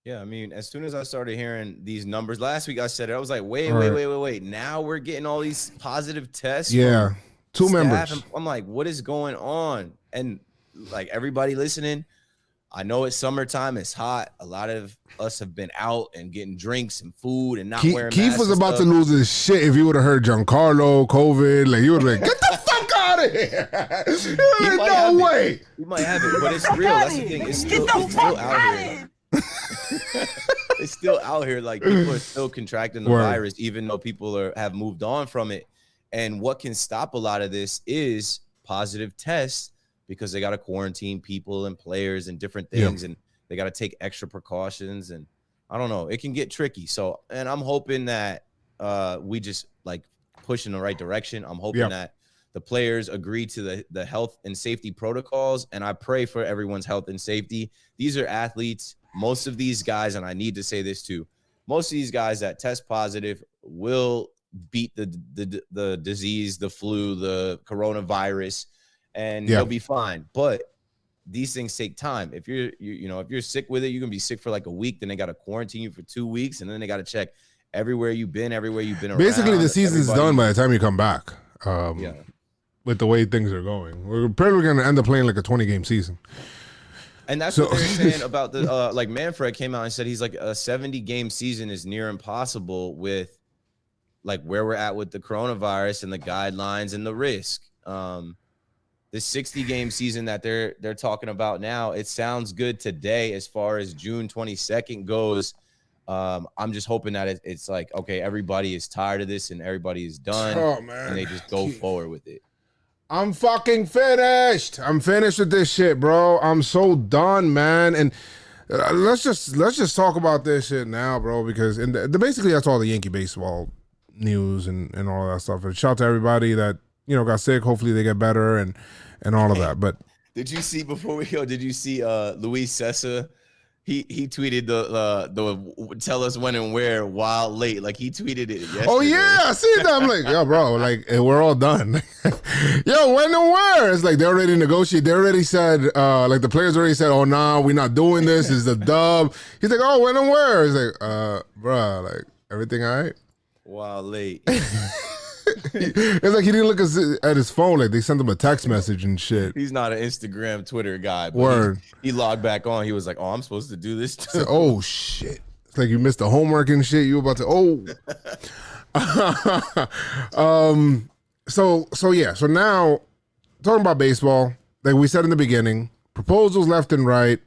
[SPEAKER 3] Yeah, I mean, as soon as I started hearing these numbers last week, I said it. I was like, wait. Now we're getting all these positive tests.
[SPEAKER 1] Yeah, two members.
[SPEAKER 3] I'm like, what is going on? And like everybody listening, I know it's summertime. It's hot. A lot of us have been out and getting drinks and food and not wearing masks.
[SPEAKER 1] Keith was about to lose his shit if you would have heard Giancarlo, COVID. Like, you would have been like, get the fuck out of here. No way.
[SPEAKER 3] We might have it, but it's real. That's the thing. It's still out here. It's still out here. Like, people are still contracting the virus, even though people have moved on from it. And what can stop a lot of this is positive tests, because they got to quarantine people and players and different things, and they got to take extra precautions. And I don't know, it can get tricky. So, and I'm hoping that we just like push in the right direction. I'm hoping that the players agree to the health and safety protocols, and I pray for everyone's health and safety. These are athletes. Most of these guys, and I need to say this too, most of these guys that test positive will beat the disease, the flu, the coronavirus, and they'll be fine. But these things take time. If you're sick with it, you're gonna be sick for like a week. Then they got to quarantine you for 2 weeks, and then they got to check everywhere you've been around.
[SPEAKER 1] Basically, the season's done by the time you come back. With the way things are going, we're probably gonna end up playing like a 20-game season.
[SPEAKER 3] And that's what they're saying about the like Manfred came out and said he's like a 70-game season is near impossible with like where we're at with the coronavirus and the guidelines and the risk. The 60-game season that they're talking about now, it sounds good today as far as June 22nd goes. I'm just hoping that it's like, okay, everybody is tired of this and everybody is done, and they just go forward with it.
[SPEAKER 1] I'm fucking finished. I'm finished with this shit, bro. I'm so done, man. And let's just talk about this shit now, bro, because basically that's all the Yankee baseball news and all that stuff. And shout out to everybody that, got sick. Hopefully they get better and all of that. But
[SPEAKER 3] did you see before we go? Did you see Luis Cessa? He tweeted the tell us when and where while late. Like, he tweeted it yesterday.
[SPEAKER 1] Oh yeah, I see that. I'm like, yo, bro, like we're all done. Yo, when and where? It's like they already negotiated. They already said, like the players already said, oh nah, we're not doing this. It's the dub. He's like, oh, when and where? It's like, bro, like everything all right?
[SPEAKER 3] While late.
[SPEAKER 1] It's like he didn't look at his phone. Like they sent him a text message and shit.
[SPEAKER 3] He's not an Instagram, Twitter guy. But
[SPEAKER 1] Word.
[SPEAKER 3] He logged back on. He was like, "Oh, I'm supposed to do this too."
[SPEAKER 1] Like, oh shit! It's like you missed the homework and shit. You were about to. So yeah. So now talking about baseball, like we said in the beginning, proposals left and right.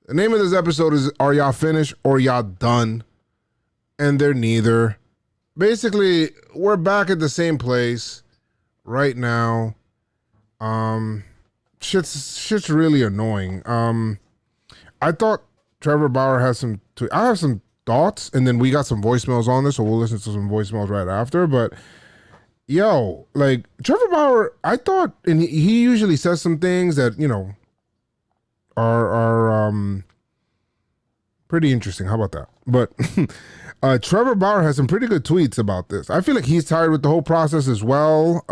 [SPEAKER 1] The name of this episode is "Are y'all finished or y'all done?" And they're neither. Basically, we're back at the same place right now. Shit's really annoying. I thought Trevor Bauer has I have some thoughts, and then we got some voicemails on this, so we'll listen to some voicemails right after. But yo, like Trevor Bauer, I thought, and he usually says some things that are pretty interesting. How about that? But Trevor Bauer has some pretty good tweets about this. I feel like he's tired with the whole process as well.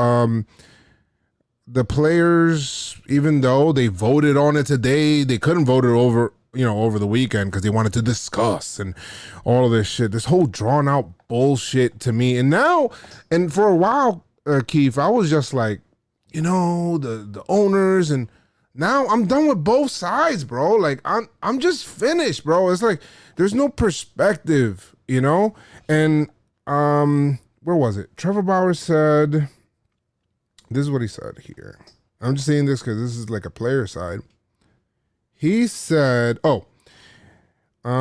[SPEAKER 1] The players, even though they voted on it today, they couldn't vote it over the weekend because they wanted to discuss and all of this shit. This whole drawn out bullshit to me. And now, and for a while, Keith, I was just like, the owners and Now I'm done with both sides, bro. Like I'm just finished, bro. It's like there's no perspective, you know? And where was it? Trevor Bauer said, this is what he said here. I'm just saying this because this is like a player side. He said, he had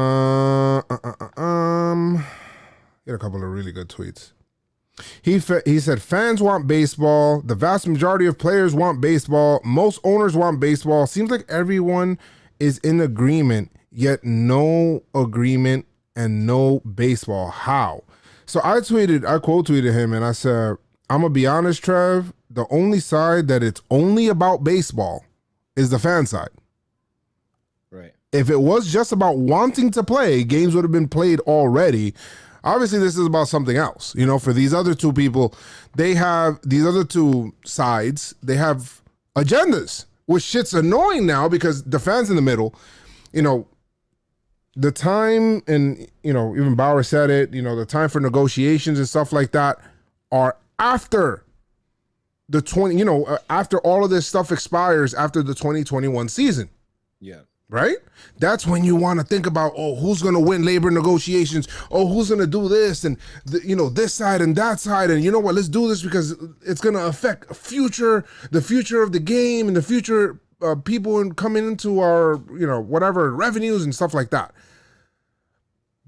[SPEAKER 1] a couple of really good tweets. He said fans want baseball. The vast majority of players want baseball. Most owners want baseball. Seems like everyone is in agreement, yet no agreement and no baseball. How? So I quote tweeted him and I said, I'm gonna be honest, Trev, the only side that it's only about baseball is the fan side.
[SPEAKER 3] Right.
[SPEAKER 1] If it was just about wanting to play, games would have been played already. Obviously, this is about something else. You know, for these other two people, they have these other two sides, they have agendas, which shit's annoying now because the fans in the middle, you know, the time, and, you know, even Bauer said it, you know, the time for negotiations and stuff like that are after the after all of this stuff expires after the 2021 season.
[SPEAKER 3] Yeah.
[SPEAKER 1] Right? That's when you want to think about, who's going to win labor negotiations? Who's going to do this? And, this side and that side. And you know what? Let's do this because it's going to affect the future of the game and the future people coming into our, whatever, revenues and stuff like that.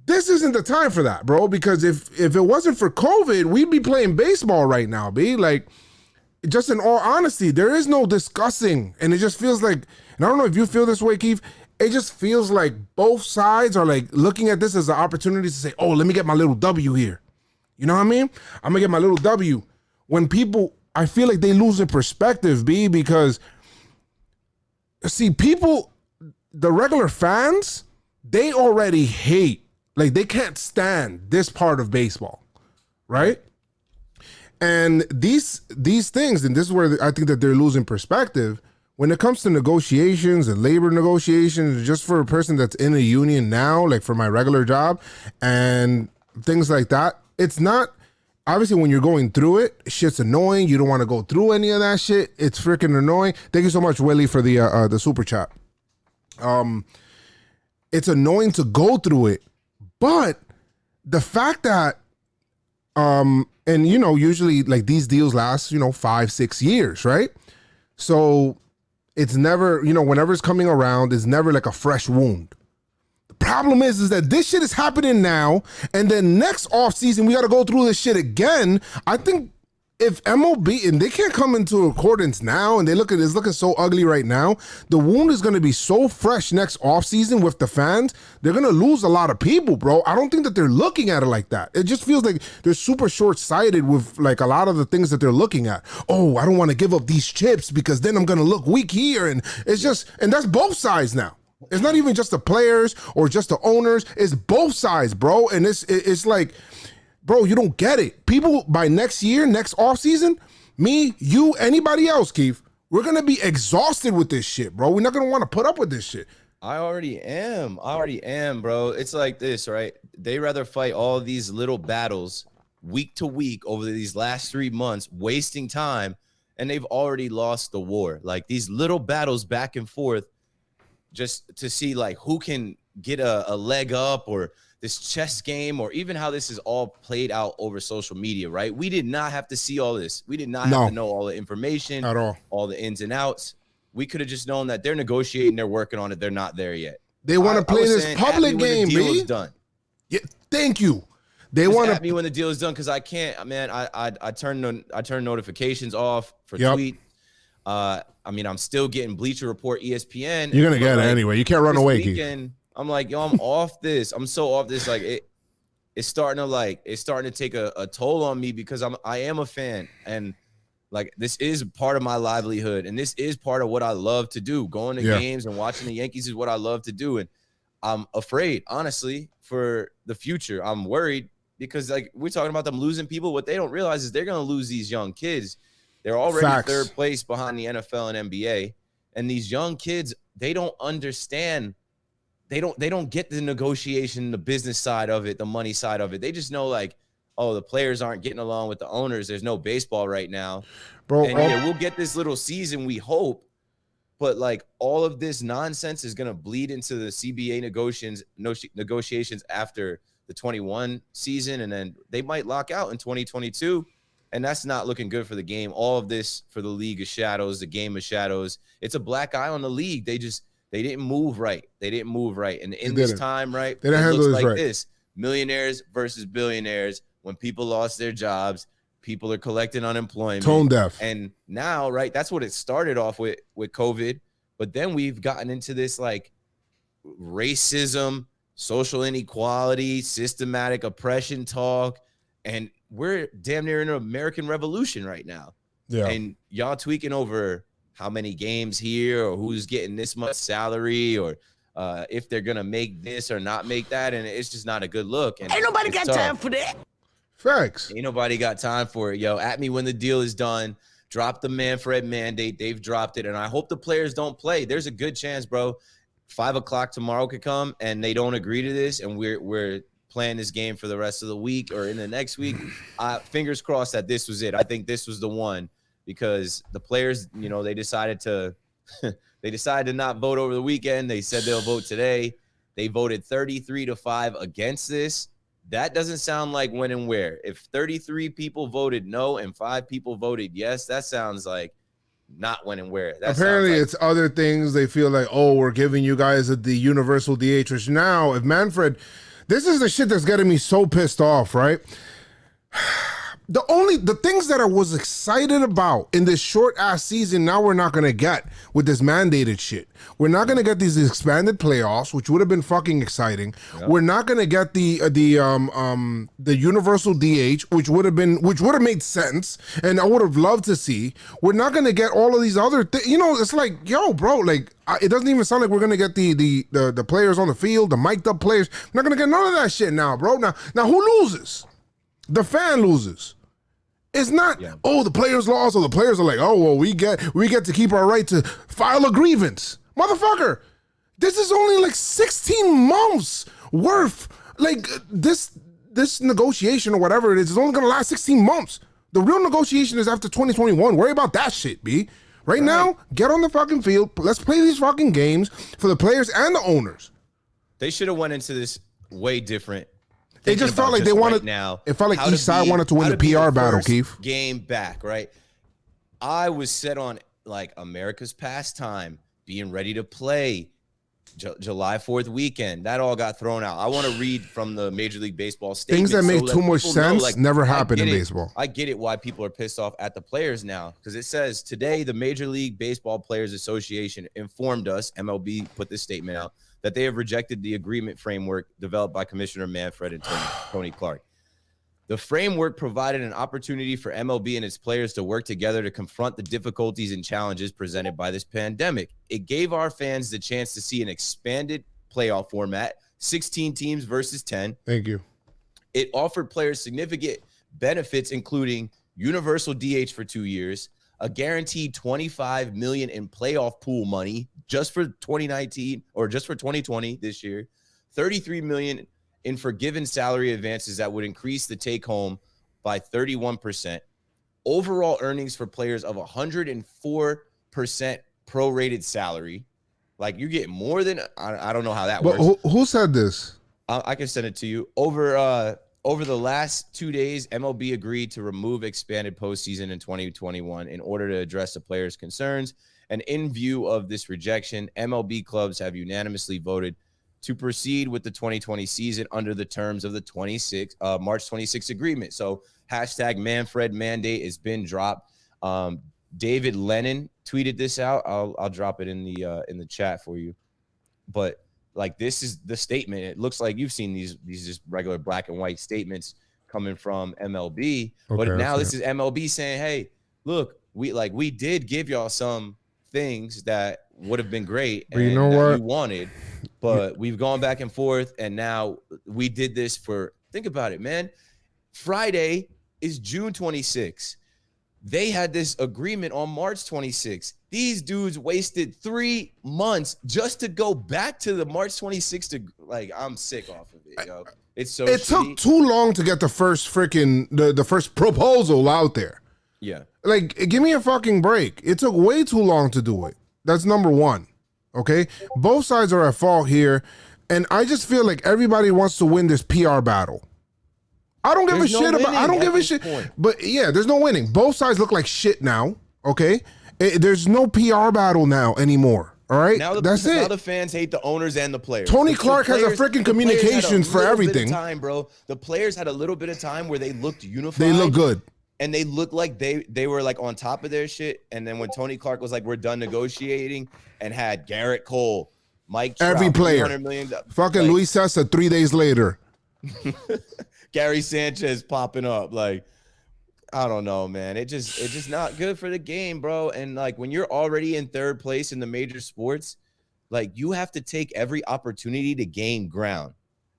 [SPEAKER 1] This isn't the time for that, bro, because if it wasn't for COVID, we'd be playing baseball right now, B. Like, just in all honesty, there is no discussing. And it just feels like, and I don't know if you feel this way, Keith, it just feels like both sides are like looking at this as an opportunity to say, let me get my little W here. You know what I mean? I'm going to get my little W. When people, I feel like they lose their perspective, B, because, see, people, the regular fans, they already hate, like they can't stand this part of baseball, right? And these things, and this is where I think that they're losing perspective, when it comes to negotiations and labor negotiations, just for a person that's in a union now, like for my regular job and things like that, it's not, obviously when you're going through it, shit's annoying. You don't want to go through any of that shit. It's freaking annoying. Thank you so much, Willie, for the super chat. It's annoying to go through it, but the fact that, and usually like these deals last, 5-6 years, right? So it's never, whenever it's coming around, it's never like a fresh wound. The problem is that this shit is happening now, and then next offseason, we got to go through this shit again. I think if MLB, and they can't come into accordance now, and it's looking so ugly right now, the wound is going to be so fresh next offseason with the fans, they're going to lose a lot of people, bro. I don't think that they're looking at it like that. It just feels like they're super short-sighted with like a lot of the things that they're looking at. I don't want to give up these chips because then I'm going to look weak here, and it's just, and that's both sides now. It's not even just the players or just the owners, it's both sides, bro, and it's like, bro, you don't get it. People, by next year, next offseason, me, you, anybody else, Keith, we're going to be exhausted with this shit, bro. We're not going to want to put up with this shit.
[SPEAKER 3] I already am, bro. It's like this, right? They rather fight all these little battles week to week over these last 3 months, wasting time, and they've already lost the war. Like these little battles back and forth just to see like who can get a leg up, or this chess game, or even how this is all played out over social media, right? We did not have to see all this. We did not have to know all the information
[SPEAKER 1] at all
[SPEAKER 3] the ins and outs. We could have just known that they're negotiating, they're working on it, they're not there yet.
[SPEAKER 1] They want to play this public game,
[SPEAKER 3] the deal is done.
[SPEAKER 1] Yeah, thank you. They
[SPEAKER 3] just
[SPEAKER 1] want
[SPEAKER 3] at me when the deal is done, because I can't, man. I turn notifications off for tweet. I'm still getting Bleacher Report, ESPN.
[SPEAKER 1] You're gonna get it anyway. You can't run away, Keith.
[SPEAKER 3] I'm like, yo, I'm off this. I'm so off this. Like it's starting to take a toll on me, because I am a fan, and like this is part of my livelihood, and this is part of what I love to do. Going to games and watching the Yankees is what I love to do, and I'm afraid, honestly, for the future. I'm worried because like we're talking about them losing people. What they don't realize is they're gonna lose these young kids. They're already third place behind the NFL and NBA, and these young kids, they don't understand. They don't get the negotiation, the business side of it, the money side of it. They just know like, the players aren't getting along with the owners. There's no baseball right now.
[SPEAKER 1] Bro,
[SPEAKER 3] and we'll get this little season, we hope. but like all of this nonsense is going to bleed into the CBA negotiations after the 21 season, and then they might lock out in 2022, and that's not looking good for the game. All of this for the League of Shadows, the game of shadows. It's a black eye on the league. They didn't move right. And in this time, right,
[SPEAKER 1] they didn't handle
[SPEAKER 3] looks
[SPEAKER 1] this
[SPEAKER 3] like
[SPEAKER 1] right.
[SPEAKER 3] this: millionaires versus billionaires. When people lost their jobs, people are collecting unemployment.
[SPEAKER 1] Tone deaf.
[SPEAKER 3] And now, right, that's what it started off with COVID. But then we've gotten into this like racism, social inequality, systematic oppression talk. And we're damn near in an American Revolution right now.
[SPEAKER 1] Yeah.
[SPEAKER 3] And y'all tweaking over how many games here or who's getting this much salary or if they're going to make this or not make that. And it's just not a good look. And
[SPEAKER 4] Ain't nobody got time for that.
[SPEAKER 1] Facts.
[SPEAKER 3] Ain't nobody got time for it. Yo, at me when the deal is done. Drop the Manfred mandate. They've dropped it. And I hope the players don't play. There's a good chance, bro. 5 o'clock tomorrow could come and they don't agree to this. And we're playing this game for the rest of the week or in the next week. Fingers crossed that this was it. I think this was the one because the players, you know, they decided to not vote over the weekend. They said they'll vote today. They voted 33-5 against this. That doesn't sound like when and where. If 33 people voted no and 5 people voted yes, that sounds like not when and where. That
[SPEAKER 1] Apparently,
[SPEAKER 3] like,
[SPEAKER 1] it's other things. They feel like, oh, we're giving you guys the universal DH, which now, if Manfred, this is the shit that's getting me so pissed off, right? The things that I was excited about in this short ass season, now we're not gonna get with this mandated shit. We're not gonna get these expanded playoffs, which would have been fucking exciting. Yep. We're not gonna get the universal DH, which would have made sense, and I would have loved to see. We're not gonna get all of these other things. You know, it's like, yo, bro, like it doesn't even sound like we're gonna get the players on the field, the mic'd up players. We're not gonna get none of that shit now, bro. Now who loses? The fan loses. It's not, oh, the players lost, or the players are like, oh, well, we get to keep our right to file a grievance. Motherfucker, this is only like 16 months worth. Like, this negotiation or whatever it is only going to last 16 months. The real negotiation is after 2021. Worry about that shit, B. Right now, get on the fucking field. Let's play these fucking games for the players and the owners.
[SPEAKER 3] They should have went into this way different.
[SPEAKER 1] It just felt like they wanted.
[SPEAKER 3] Now,
[SPEAKER 1] it felt like each side wanted to win the PR battle, Keith.
[SPEAKER 3] Game back, right? I was set on like America's pastime, being ready to play July 4th weekend. That all got thrown out. I want to read from the Major League Baseball statement.
[SPEAKER 1] Things that make too much sense never happen in baseball.
[SPEAKER 3] I get it why people are pissed off at the players now because it says today the Major League Baseball Players Association informed us, MLB put this statement out, that they have rejected the agreement framework developed by Commissioner Manfred and Tony Clark. The framework provided an opportunity for MLB and its players to work together to confront the difficulties and challenges presented by this pandemic. It gave our fans the chance to see an expanded playoff format, 16 teams versus 10.
[SPEAKER 1] Thank you.
[SPEAKER 3] It offered players significant benefits, including universal DH for 2 years, a guaranteed $25 million in playoff pool money just for 2019 or just for 2020 this year, $33 million in forgiven salary advances that would increase the take home by 31%, overall earnings for players of 104% prorated salary. Like you're getting more than I don't know how that works.
[SPEAKER 1] But who said this?
[SPEAKER 3] I can send it to you. Over the last 2 days, MLB agreed to remove expanded postseason in 2021 in order to address the players' concerns. And in view of this rejection, MLB clubs have unanimously voted to proceed with the 2020 season under the terms of the March 26 agreement. So hashtag Manfred mandate has been dropped. David Lennon tweeted this out. I'll drop it in the chat for you. But like this is the statement. It looks like you've seen these just regular black and white statements coming from MLB. But now this is MLB saying, hey, look, we did give y'all some things that would have been great and
[SPEAKER 1] you know
[SPEAKER 3] that
[SPEAKER 1] what?
[SPEAKER 3] you wanted, but we've gone back and forth, and now we did this for, think about it, man. Friday is June 26th. They had this agreement on March 26th. These dudes wasted 3 months just to go back to the March 26th to, like, I'm sick off of it, yo. It's so
[SPEAKER 1] It took too long to get the first the first proposal out there.
[SPEAKER 3] Yeah.
[SPEAKER 1] Like, give me a fucking break. It took way too long to do it. That's number one. Okay, both sides are at fault here, and I just feel like everybody wants to win this PR battle. I don't give a shit about. I don't give a shit. But yeah, there's no winning. Both sides look like shit now. Okay, there's no PR battle now anymore. All right, that's it.
[SPEAKER 3] Now the fans hate the owners and the players.
[SPEAKER 1] Tony Clark has a freaking communications for everything.
[SPEAKER 3] Time, bro. The players had a little bit of time where they looked unified.
[SPEAKER 1] They look good.
[SPEAKER 3] And they looked like they were like on top of their shit. And then when Tony Clark was like, we're done negotiating, and had Gerrit Cole, Mike Trout,
[SPEAKER 1] every player, fucking like, Luis Cessa 3 days later,
[SPEAKER 3] Gary Sanchez popping up, like, I don't know, man. It's just not good for the game, bro. And like when you're already in third place in the major sports, like you have to take every opportunity to gain ground.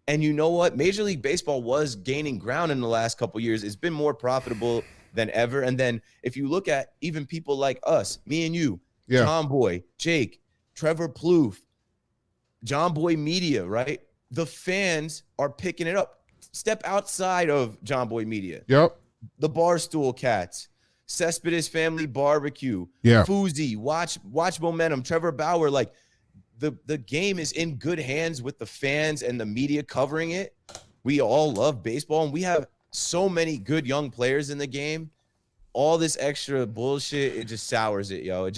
[SPEAKER 3] And you know what? Major League Baseball was gaining ground in the last couple years. It's been more profitable than ever. And then if you look at even people like us, me and you, Jomboy, Jake, Trevor Plouffe, JomboyMedia, right? The fans are picking it up. Step outside of JomboyMedia.
[SPEAKER 1] Yep.
[SPEAKER 3] The Barstool Cats, Cespedes Family Barbecue, Fuzi, Watch Momentum, Trevor Bauer, like the game is in good hands with the fans and the media covering it. We all love baseball, and we have so many good young players in the game. All this extra bullshit, it just sours it, yo. It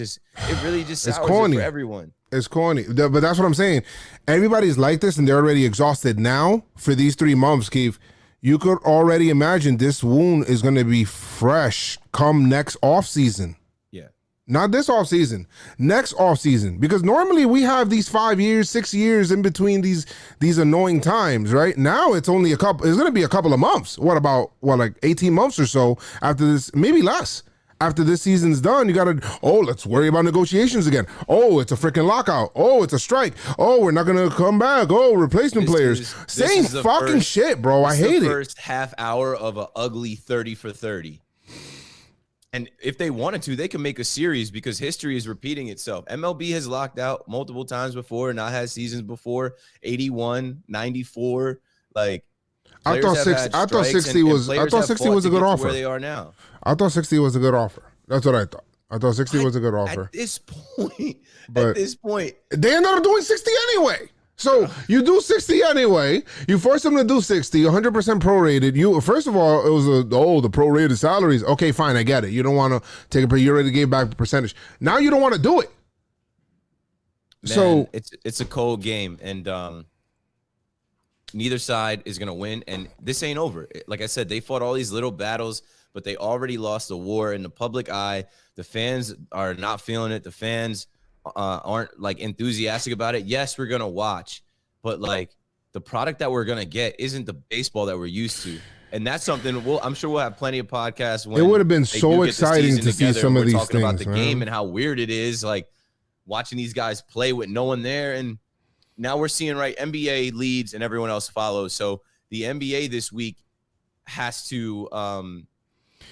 [SPEAKER 3] really just sours it for everyone.
[SPEAKER 1] It's corny, but that's what I'm saying. Everybody's like this, and they're already exhausted now for these 3 months, Keith. You could already imagine this wound is going to be fresh come next off season.
[SPEAKER 3] Yeah.
[SPEAKER 1] Not this off season, next off season. Because normally we have these 5 years, 6 years in between these annoying times, right? Now it's only it's going to be a couple of months. Like 18 months or so after this, maybe less. After this season's done, you got to, let's worry about negotiations again. It's a freaking lockout. It's a strike. We're not going to come back. Replacement players. Same fucking shit, bro. I hate it.
[SPEAKER 3] First half hour of an ugly 30 for 30. And if they wanted to, they can make a series because history is repeating itself. MLB has locked out multiple times before, not had seasons before, 81, 94, like.
[SPEAKER 1] I thought 60 was a good offer.
[SPEAKER 3] Where they are now.
[SPEAKER 1] I thought 60 was a good offer. That's what I thought. I thought 60 was a good offer.
[SPEAKER 3] At this point,
[SPEAKER 1] they ended up doing 60 anyway. So you do 60 anyway. You force them to do 60, 100% prorated. First of all, it was the prorated salaries. Okay, fine, I get it. You don't want to take you already gave back the percentage. Now you don't want to do it.
[SPEAKER 3] Man,
[SPEAKER 1] so
[SPEAKER 3] it's a cold game, and neither side is gonna win, and this ain't over. Like I said, they fought all these little battles, but they already lost the war in the public eye. The fans are not feeling it. The fans aren't like enthusiastic about it. Yes, we're gonna watch, but like the product that we're gonna get isn't the baseball that we're used to, and that's something I'm sure we'll have plenty of podcasts. When
[SPEAKER 1] it would have been so exciting to see some of these things
[SPEAKER 3] about the game and how weird it is, like watching these guys play with no one there. And now we're seeing, right, NBA leads and everyone else follows. So the NBA this week has to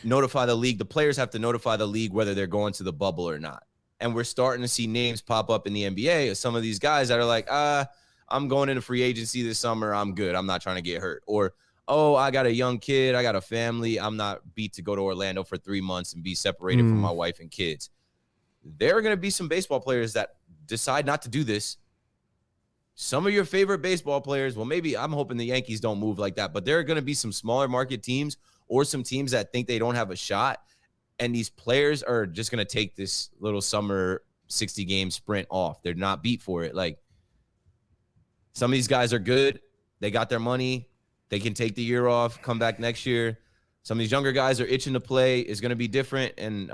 [SPEAKER 3] notify the league. The players have to notify the league whether they're going to the bubble or not. And we're starting to see names pop up in the NBA of some of these guys that are like, I'm going into free agency this summer. I'm good. I'm not trying to get hurt. Or, I got a young kid. I got a family. I'm not beat to go to Orlando for 3 months and be separated from my wife and kids. There are going to be some baseball players that decide not to do this. Some of your favorite baseball players, well, maybe I'm hoping the Yankees don't move like that, but there are going to be some smaller market teams or some teams that think they don't have a shot, and these players are just going to take this little summer 60-game sprint off. They're not beat for it. Like, some of these guys are good. They got their money. They can take the year off, come back next year. Some of these younger guys are itching to play. It's going to be different, and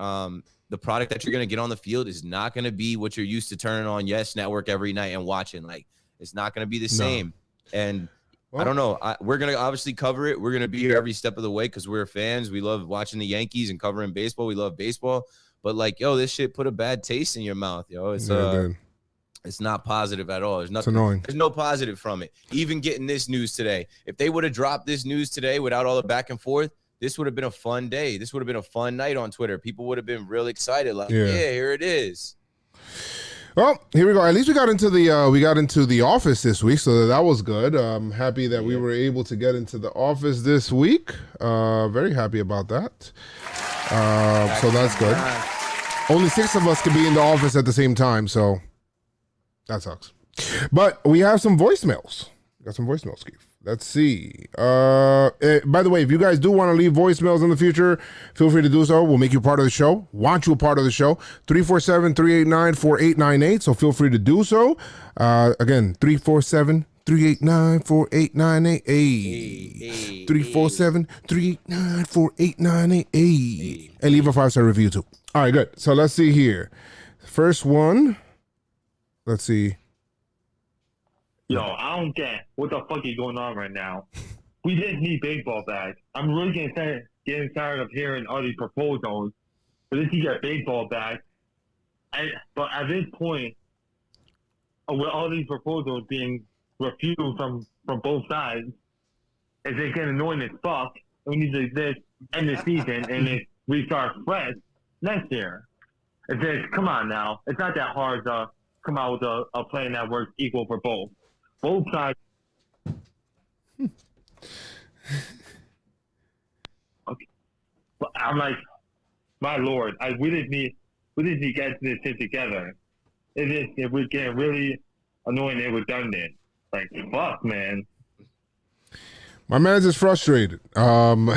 [SPEAKER 3] the product that you're going to get on the field is not going to be what you're used to turning on Yes Network every night and watching. Like, it's not going to be the same. And I don't know. We're going to obviously cover it. We're going to be here every step of the way because we're fans. We love watching the Yankees and covering baseball. We love baseball. But, like, this shit put a bad taste in your mouth, yo. It's not positive at all. There's nothing.
[SPEAKER 1] It's annoying.
[SPEAKER 3] There's no positive from it. Even getting this news today. If they would have dropped this news today without all the back and forth, this would have been a fun day. This would have been a fun night on Twitter. People would have been real excited. Like, yeah, here it is.
[SPEAKER 1] Well, here we go. At least we got into the office this week, so that was good. I'm happy that we were able to get into the office this week. Very happy about that. So that's good. only 6 of us can be in the office at the same time, so that sucks. But we have some voicemails. Got some voicemails, Keith. Let's see. By the way, if you guys do want to leave voicemails in the future, feel free to do so. We'll make you part of the show. Want you a part of the show. 347-389-4898. So feel free to do so. Again, 347-389-4898. 347-389-4898. And leave a 5-star review too. All right, good. So let's see here. First one. Let's see.
[SPEAKER 5] Yo, I don't get what the fuck is going on right now. We just need baseball bags. I'm really getting tired of hearing all these proposals. But this you get baseball bags. But at this point, with all these proposals being refused from both sides, it's just getting annoying as fuck. We need to just end the season and then restart fresh next year. It's just, come on now. It's not that hard to come out with a plan that works equal for both. Both sides. Okay. But I'm like, my lord, we just need to get this shit together. If we're getting really annoying and redundant. Like, fuck, man.
[SPEAKER 1] My man's just frustrated. And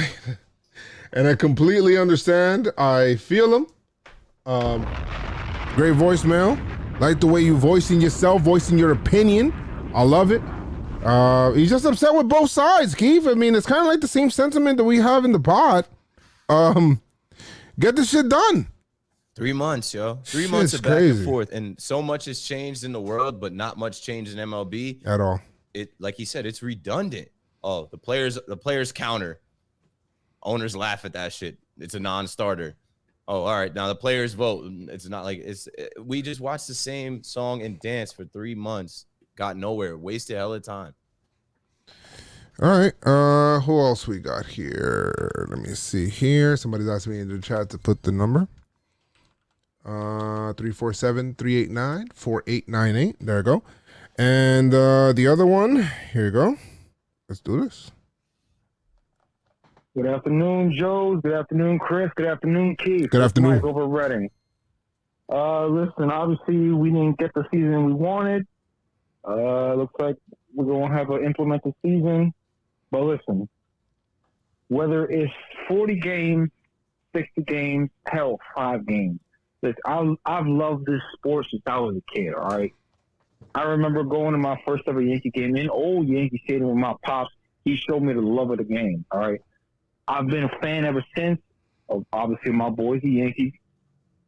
[SPEAKER 1] I completely understand. I feel him. Great voicemail. Like the way you voicing yourself, voicing your opinion. I love it. He's just upset with both sides, Keith. I mean, it's kind of like the same sentiment that we have in the pod. Get this shit done.
[SPEAKER 3] 3 months, yo. 3
[SPEAKER 1] Shit's
[SPEAKER 3] months of back
[SPEAKER 1] crazy.
[SPEAKER 3] and forth. And so much has changed in the world, but not much changed in MLB.
[SPEAKER 1] At all.
[SPEAKER 3] It, like he said, it's redundant. Oh, the players counter. Owners laugh at that shit. It's a non-starter. Oh, all right. Now the players vote. It's not like we just watched the same song and dance for 3 months. Got nowhere. Wasted hell of time.
[SPEAKER 1] All right. Who else we got here? Let me see here. Somebody's asking me in the chat to put the number. 347-389-4898. There you go. And the other one, here you go. Let's do this.
[SPEAKER 6] Good afternoon, Joe. Good afternoon, Chris. Good afternoon, Keith.
[SPEAKER 1] Good afternoon.
[SPEAKER 6] Mike over Reading. Listen, obviously we didn't get the season we wanted. Looks like we're going to have an implemented season. But listen, whether it's 40 games, 60 games, hell, 5 games. Listen, I've loved this sport since I was a kid, all right? I remember going to my first ever Yankee game in old Yankee Stadium with my pops. He showed me the love of the game, all right? I've been a fan ever since of, obviously, my boys, the Yankees.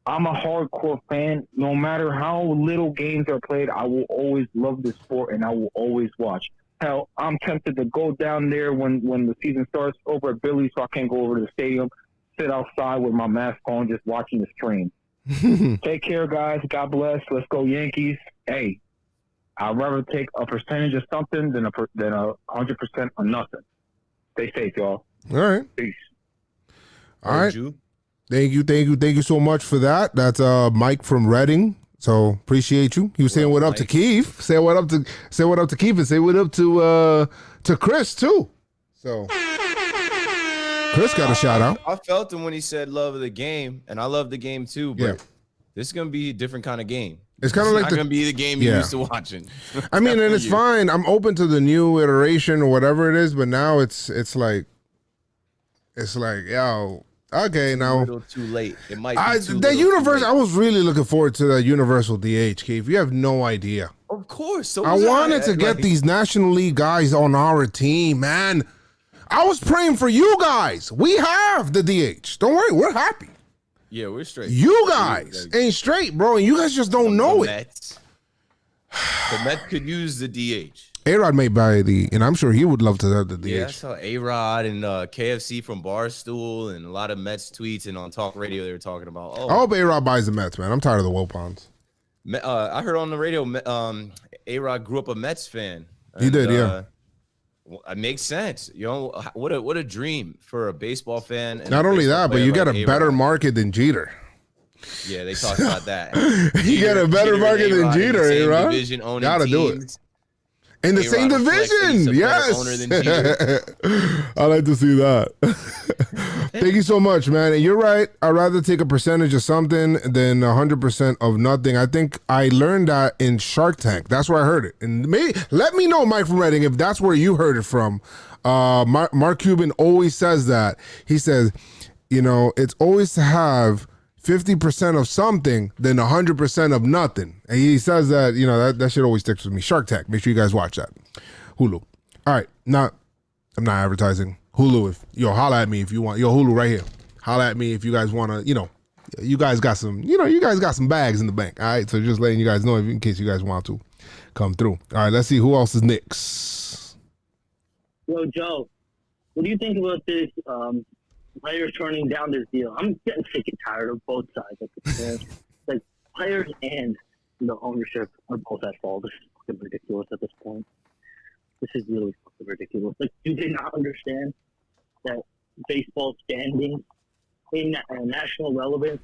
[SPEAKER 6] I'm a hardcore fan. No matter how little games are played, I will always love this sport, and I will always watch. Hell, I'm tempted to go down there when the season starts over at Billy's so I can't go over to the stadium, sit outside with my mask on, just watching the stream. Take care, guys. God bless. Let's go Yankees. Hey, I'd rather take a percentage of something than 100% of nothing. Stay safe, y'all.
[SPEAKER 1] All right.
[SPEAKER 6] Peace.
[SPEAKER 1] All right. Thank you so much for that. That's Mike from Reading. So appreciate you. He was saying what up to Keith. Say what up to Keith, and say what up to Chris too. So Chris got a shout out.
[SPEAKER 3] I felt him when he said love of the game, and I love the game too. But this is gonna be a different kind of game.
[SPEAKER 1] It's kind of like
[SPEAKER 3] not gonna be the game you're used to watching.
[SPEAKER 1] I mean, and it's fine. I'm open to the new iteration or whatever it is, but now it's like yo. Okay, now
[SPEAKER 3] a little too late. It might be
[SPEAKER 1] the universe. I was really looking forward to that universal DH, Keith. You have no idea.
[SPEAKER 3] Of course. So
[SPEAKER 1] I wanted to get these National League guys on our team, man. I was praying for you guys. We have the DH. Don't worry, we're happy.
[SPEAKER 3] Yeah, we're straight.
[SPEAKER 1] You guys ain't straight, bro, and you guys just don't know it.
[SPEAKER 3] The Mets could use the DH.
[SPEAKER 1] A-Rod may buy and I'm sure he would love to have the DH.
[SPEAKER 3] Yeah, I saw A-Rod and KFC from Barstool and a lot of Mets tweets, and on talk radio they were talking about.
[SPEAKER 1] I hope A-Rod buys the Mets, man. I'm tired of the Wilpons.
[SPEAKER 3] I heard on the radio A-Rod grew up a Mets fan.
[SPEAKER 1] He did, yeah.
[SPEAKER 3] It makes sense. You know, what a dream for a baseball fan. And
[SPEAKER 1] not only that, but you got a better market than Jeter.
[SPEAKER 3] Yeah, they talked about that.
[SPEAKER 1] You got a better market than Jeter, A-Rod.
[SPEAKER 3] Division owning
[SPEAKER 1] gotta
[SPEAKER 3] teams.
[SPEAKER 1] do it. In the same
[SPEAKER 3] A-Rod will flex that he's
[SPEAKER 1] division,
[SPEAKER 3] a better owner than
[SPEAKER 1] yes. I like to see that. Thank you so much, man. And you're right. I'd rather take a percentage of something than 100% of nothing. I think I learned that in Shark Tank. That's where I heard it. And let me know, Mike from Reading, if that's where you heard it from. Mark Cuban always says that. He says, you know, it's always to have 50% of something than 100% of nothing. And he says that, you know, that shit always sticks with me. Shark Tank. Make sure you guys watch that. Hulu. All right. Now, I'm not advertising. Hulu, holla at me if you want. Hulu right here. Holla at me if you guys want to, you know, you guys got some bags in the bank. All right. So just letting you guys know in case you guys want to come through. All right. Let's see who else is next.
[SPEAKER 7] Yo, Joe, what do you think about this players turning down this deal? I'm getting sick and tired of both sides. Like players and the ownership are both at fault. This is fucking ridiculous at this point. This is really fucking ridiculous. Like, do they not understand that baseball standing in national relevance?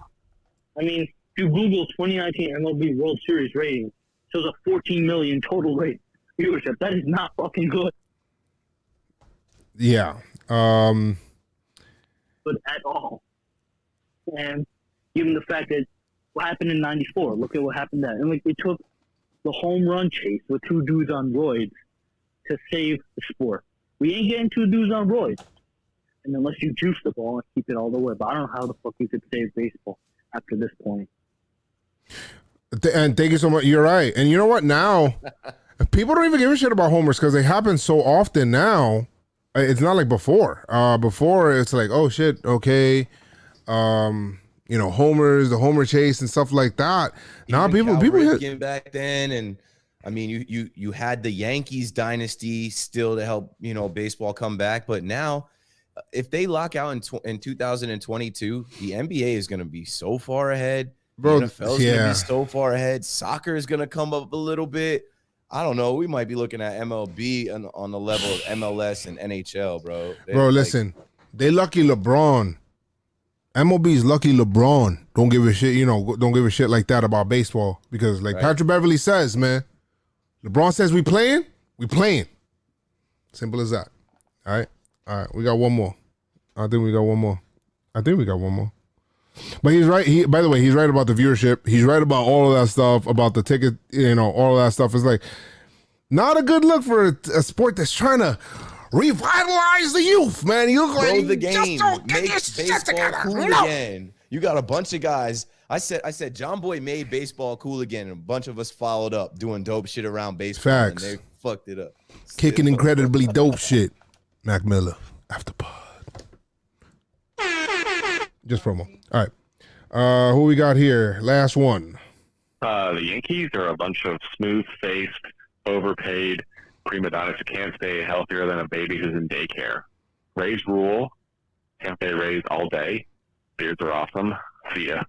[SPEAKER 7] I mean, if you Google 2019 MLB World Series rating, it shows a 14 million total rate viewership. That is not fucking good.
[SPEAKER 1] Yeah.
[SPEAKER 7] But at all. And given the fact that what happened in 94, look at what happened then. And like, they took the home run chase with two dudes on roids to save the sport. We ain't getting two dudes on roids. And unless you juice the ball and keep it all the way. But I don't know how the fuck you could save baseball after this point.
[SPEAKER 1] And thank you so much. You're right. And you know what? Now, people don't even give a shit about homers because they happen so often now. It's not like before. Before, it's like, oh, shit, okay. You know, homers, the homer chase and stuff like that. Now people
[SPEAKER 3] hit back then, and I mean, you had the Yankees dynasty still to help, you know, baseball come back. But now, if they lock out in 2022, the NBA is going to be so far ahead.
[SPEAKER 1] Bro,
[SPEAKER 3] the NFL is going to be so far ahead. Soccer is going to come up a little bit. I don't know. We might be looking at MLB on the level of MLS and NHL, bro.
[SPEAKER 1] Listen, they lucky LeBron. MLB's lucky LeBron don't give a shit, you know, don't give a shit like that about baseball because like Patrick Beverly says, man, LeBron says we playing. Simple as that. All right. We got one more. I think we got one more. But he's right. By the way, he's right about the viewership. He's right about all of that stuff, about the ticket, you know, all of that stuff. It's like not a good look for a sport that's trying to revitalize the youth, man. You look like
[SPEAKER 3] the game. Make baseball cool again. You got a bunch of guys. I said John Boy made baseball cool again, and a bunch of us followed up doing dope shit around baseball.
[SPEAKER 1] Facts.
[SPEAKER 3] And they fucked it up.
[SPEAKER 1] Kicking incredibly dope shit. Mac Miller, after pod. Just promo. All right. Who we got here? Last one.
[SPEAKER 8] The Yankees are a bunch of smooth-faced, overpaid prima donnas who can't stay healthier than a baby who's in daycare. Rays rule. Can't they Rays all day? Beards are awesome. See ya.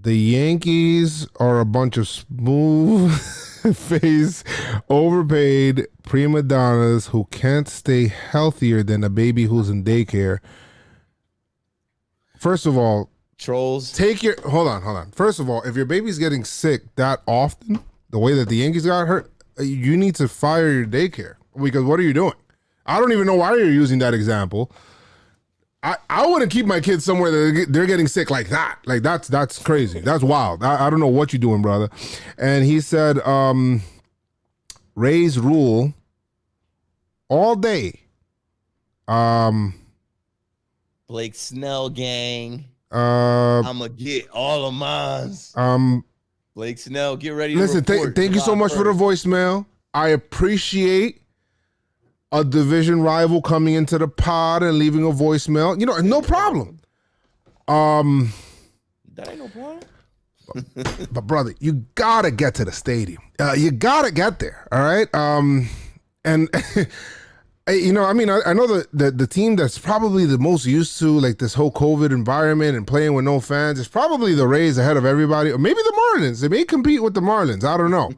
[SPEAKER 1] The Yankees are a bunch of smooth-faced, overpaid prima donnas who can't stay healthier than a baby who's in daycare. First of all,
[SPEAKER 3] trolls.
[SPEAKER 1] Hold on. First of all, if your baby's getting sick that often, the way that the Yankees got hurt, you need to fire your daycare because what are you doing? I don't even know why you're using that example. I wouldn't keep my kids somewhere that they're getting sick like that. Like that's crazy. That's wild. I don't know what you're doing, brother. And he said, Rays rule all day.
[SPEAKER 3] Blake Snell gang. I'ma get all of mine. Blake Snell, get ready to
[SPEAKER 1] listen,
[SPEAKER 3] report.
[SPEAKER 1] Thank you so much for the voicemail. I appreciate a division rival coming into the pod and leaving a voicemail. You know, no problem.
[SPEAKER 3] That ain't no problem.
[SPEAKER 1] But brother, you gotta get to the stadium. You gotta get there. All right. And you know, I mean, I know the team that's probably the most used to like this whole COVID environment and playing with no fans is probably the Rays ahead of everybody, or maybe the Marlins. They may compete with the Marlins. I don't know.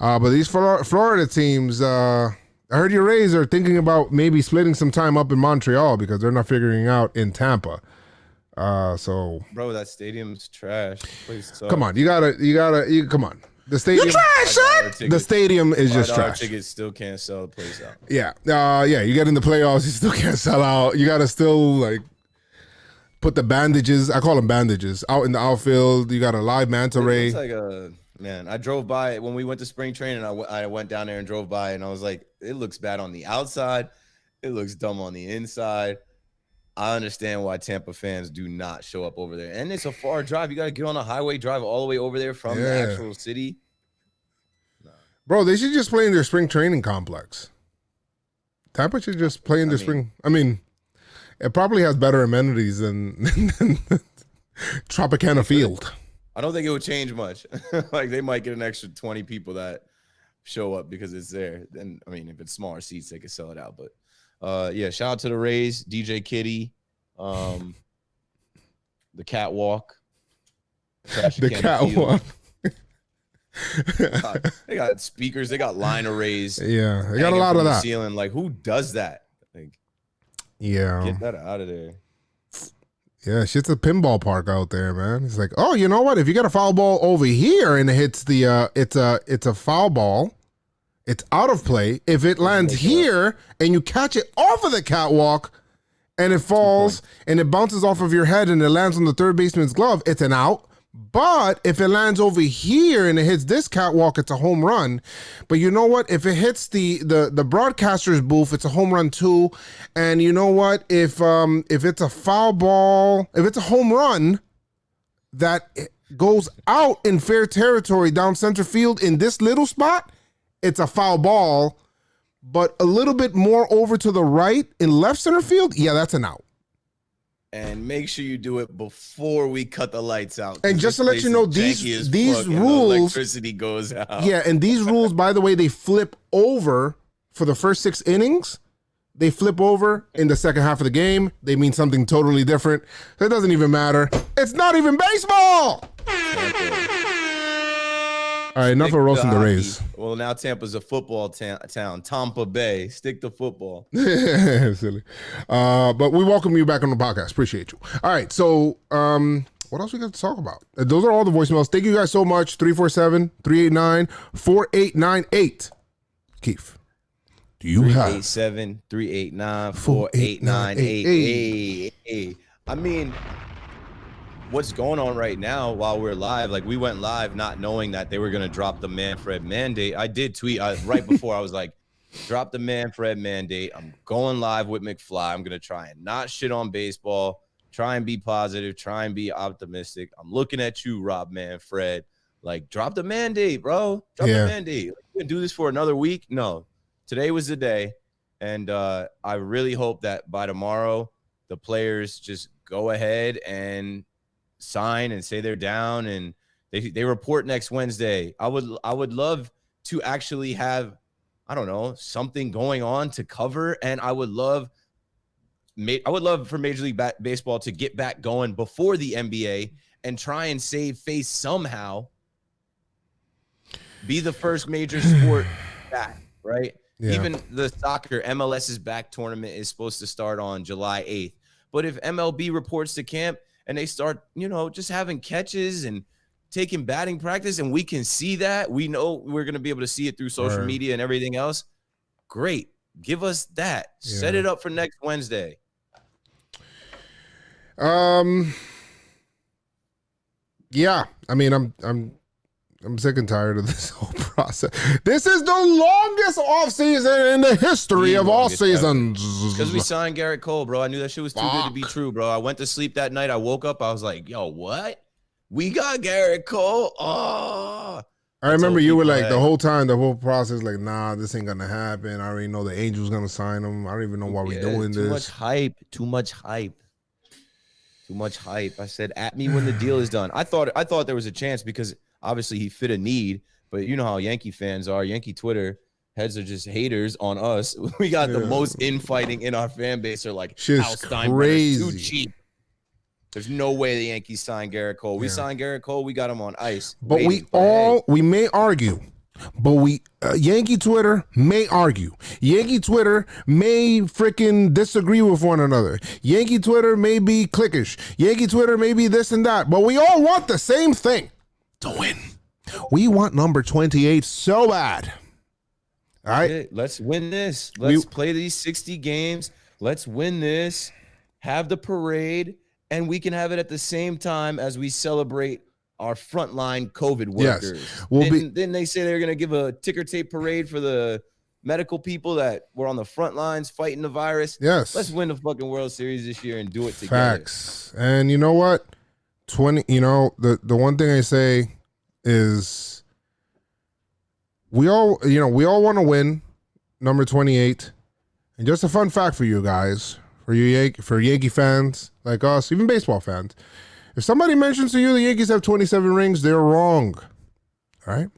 [SPEAKER 1] But these Florida teams, I heard your Rays are thinking about maybe splitting some time up in Montreal because they're not figuring out in Tampa. So
[SPEAKER 3] bro, that stadium's trash.
[SPEAKER 1] come on, you gotta come on. The stadium.
[SPEAKER 3] $5
[SPEAKER 1] The
[SPEAKER 3] tickets.
[SPEAKER 1] stadium is just
[SPEAKER 3] $5
[SPEAKER 1] trash.
[SPEAKER 3] tickets still can't sell the place out.
[SPEAKER 1] Yeah. Yeah. You get in the playoffs, you still can't sell out. You got to still like put the bandages. I call them bandages out in the outfield. You got a live manta ray.
[SPEAKER 3] It's like man. I drove by when we went to spring training. I went down there and drove by, and I was like, it looks bad on the outside. It looks dumb on the inside. I understand why Tampa fans do not show up over there, and it's a far drive. You got to get on a highway, drive all the way over there from the actual city.
[SPEAKER 1] Bro, they should just play in their spring training complex. Tampa should just play in their spring. I mean, it probably has better amenities than Tropicana Field.
[SPEAKER 3] I don't think it would change much. Like they might get an extra 20 people that show up because it's there. Then I mean, if it's smaller seats, they could sell it out. But yeah, shout out to the Rays, DJ Kitty, the catwalk,
[SPEAKER 1] The catwalk.
[SPEAKER 3] They got speakers. They got line arrays.
[SPEAKER 1] Yeah, they got a lot of that.
[SPEAKER 3] Ceiling. Like, who does that? Like,
[SPEAKER 1] yeah,
[SPEAKER 3] get that out of there.
[SPEAKER 1] Yeah, shit's a pinball park out there, man. It's like, oh, you know what? If you got a foul ball over here and it hits the, it's a foul ball. It's out of play. If it lands here and you catch it off of the catwalk and it falls and it bounces off of your head and it lands on the third baseman's glove, it's an out. But if it lands over here and it hits this catwalk, it's a home run. But you know what? If it hits the broadcaster's booth, it's a home run too. And you know what? If it's a foul ball, if it's a home run that goes out in fair territory down center field in this little spot, it's a foul ball. But a little bit more over to the right in left center field, yeah, that's an out.
[SPEAKER 3] And make sure you do it before we cut the lights out.
[SPEAKER 1] And just to let you know, these rules,
[SPEAKER 3] the electricity goes out.
[SPEAKER 1] Yeah, and these rules, by the way, they flip over for the first 6 innings. They flip over in the second half of the game. They mean something totally different. So it doesn't even matter. It's not even baseball. All right, enough of roasting the Rays.
[SPEAKER 3] Well, now Tampa's a football town. Tampa Bay. Stick to football.
[SPEAKER 1] Silly. But we welcome you back on the podcast. Appreciate you. All right, so what else we got to talk about? Those are all the voicemails. Thank you guys so much. 347-389-4898. Keith, do you have
[SPEAKER 3] 387-389-4898? I mean, what's going on right now while we're live, like we went live not knowing that they were going to drop the Manfred mandate. I did tweet right before. I was like, drop the Manfred mandate. I'm going live with McFly. I'm going to try and not shit on baseball, try and be positive, try and be optimistic. I'm looking at you, Rob Manfred. Like, drop the mandate, bro. Drop the mandate. Like, you can do this for another week. No, today was the day. And I really hope that by tomorrow, the players just go ahead and sign and say they're down and they report next Wednesday. I would love to actually have, I don't know, something going on to cover, and I would love for Major League Baseball to get back going before the NBA and try and save face somehow. Be the first major sport back, right? Yeah. Even the soccer MLS's back tournament is supposed to start on July 8th. But if MLB reports to camp and they start, just having catches and taking batting practice, and we can see that, we know we're going to be able to see it through social media and everything else. Great. Give us that. Yeah. Set it up for next Wednesday.
[SPEAKER 1] Yeah. I mean, I'm sick and tired of this whole process. This is the longest offseason in the history of all seasons.
[SPEAKER 3] Because we signed Gerrit Cole, bro. I knew that shit was too good to be true, bro. I went to sleep that night. I woke up. I was like, yo, what? We got Gerrit Cole? Oh.
[SPEAKER 1] I remember you were like, the whole process, like, nah, this ain't going to happen. I already know the Angels going to sign him. I don't even know why we're doing this.
[SPEAKER 3] Too much hype. I said, at me when the deal is done. I thought there was a chance because obviously he fit a need, but you know how Yankee fans are. Yankee Twitter heads are just haters on us. We got the most infighting in our fan base. Are like,
[SPEAKER 1] Shit's crazy.
[SPEAKER 3] Too cheap. There's no way the Yankees signed Gerrit Cole. We signed Gerrit Cole. We got him on ice.
[SPEAKER 1] But we may argue. But Yankee Twitter may argue. Yankee Twitter may freaking disagree with one another. Yankee Twitter may be cliquish. Yankee Twitter may be this and that. But we all want the same thing: to win. We want number 28 so bad. All right.
[SPEAKER 3] Okay, let's win this. Let's play these 60 games. Let's win this. Have the parade, and we can have it at the same time as we celebrate our frontline COVID workers.
[SPEAKER 1] Yes.
[SPEAKER 3] Didn't they say they're going to give a ticker tape parade for the medical people that were on the front lines fighting the virus?
[SPEAKER 1] Yes.
[SPEAKER 3] Let's win the fucking World Series this year and do it together.
[SPEAKER 1] Facts. And you know what? The one thing I say is we all want to win number 28. And just a fun fact for you guys, for Yankee fans like us, even baseball fans, if somebody mentions to you the Yankees have 27 rings, they're wrong. All right?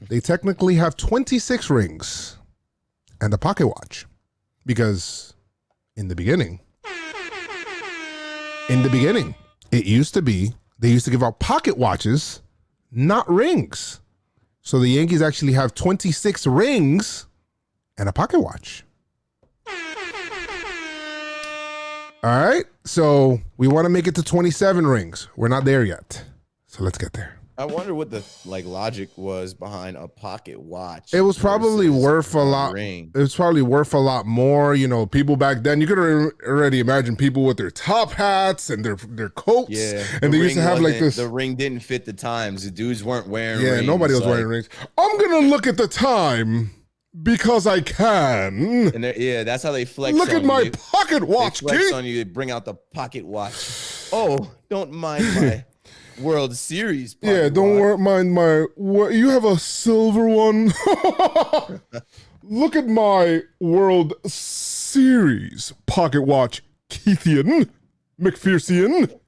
[SPEAKER 1] They technically have 26 rings and a pocket watch. Because in the beginning, it used to be they used to give out pocket watches, not rings. So the Yankees actually have 26 rings and a pocket watch. All right. So we want to make it to 27 rings. We're not there yet. So let's get there.
[SPEAKER 3] I wonder what the logic was behind a pocket watch.
[SPEAKER 1] It was probably worth a lot.
[SPEAKER 3] Ring.
[SPEAKER 1] It was probably worth a lot more. People back then, you could already imagine people with their top hats and their coats.
[SPEAKER 3] Yeah,
[SPEAKER 1] and they used to have like this.
[SPEAKER 3] The ring didn't fit the times. The dudes weren't wearing.
[SPEAKER 1] Yeah,
[SPEAKER 3] rings.
[SPEAKER 1] nobody was wearing rings. I'm gonna look at the time because I can.
[SPEAKER 3] And that's how they flex.
[SPEAKER 1] Look at my pocket watch.
[SPEAKER 3] They flex on you. They bring out the pocket watch. Oh, don't mind my World Series.
[SPEAKER 1] Yeah, don't mind my. You have a silver one. Look at my World Series pocket watch, Keithian McPherson.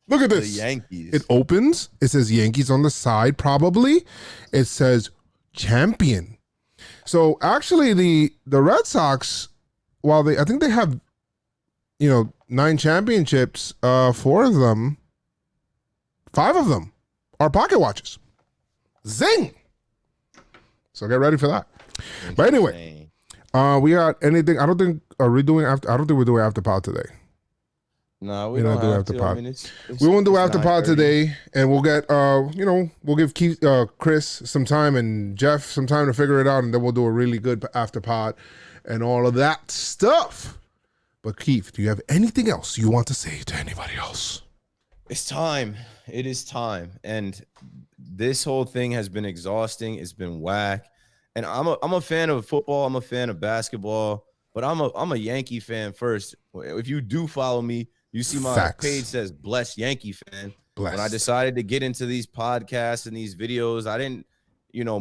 [SPEAKER 1] Look at this.
[SPEAKER 3] The Yankees.
[SPEAKER 1] It opens. It says Yankees on the side. Probably, it says champion. So actually, the Red Sox, while I think they have, 9 championships. 4 of them. 5 of them are pocket watches. Zing! So get ready for that. But anyway, we got anything? I don't think we're doing after pod today.
[SPEAKER 3] No, we don't do after pod.
[SPEAKER 1] We won't do after pod today, and we'll get we'll give Chris some time and Jeff some time to figure it out, and then we'll do a really good after pod and all of that stuff. But Keith, do you have anything else you want to say to anybody else?
[SPEAKER 3] It's time. It is time. And this whole thing has been exhausting. It's been whack. And I'm a fan of football. I'm a fan of basketball. But I'm a Yankee fan first. If you do follow me, you see my page says Bless Yankee Fan. When I decided to get into these podcasts and these videos, I didn't,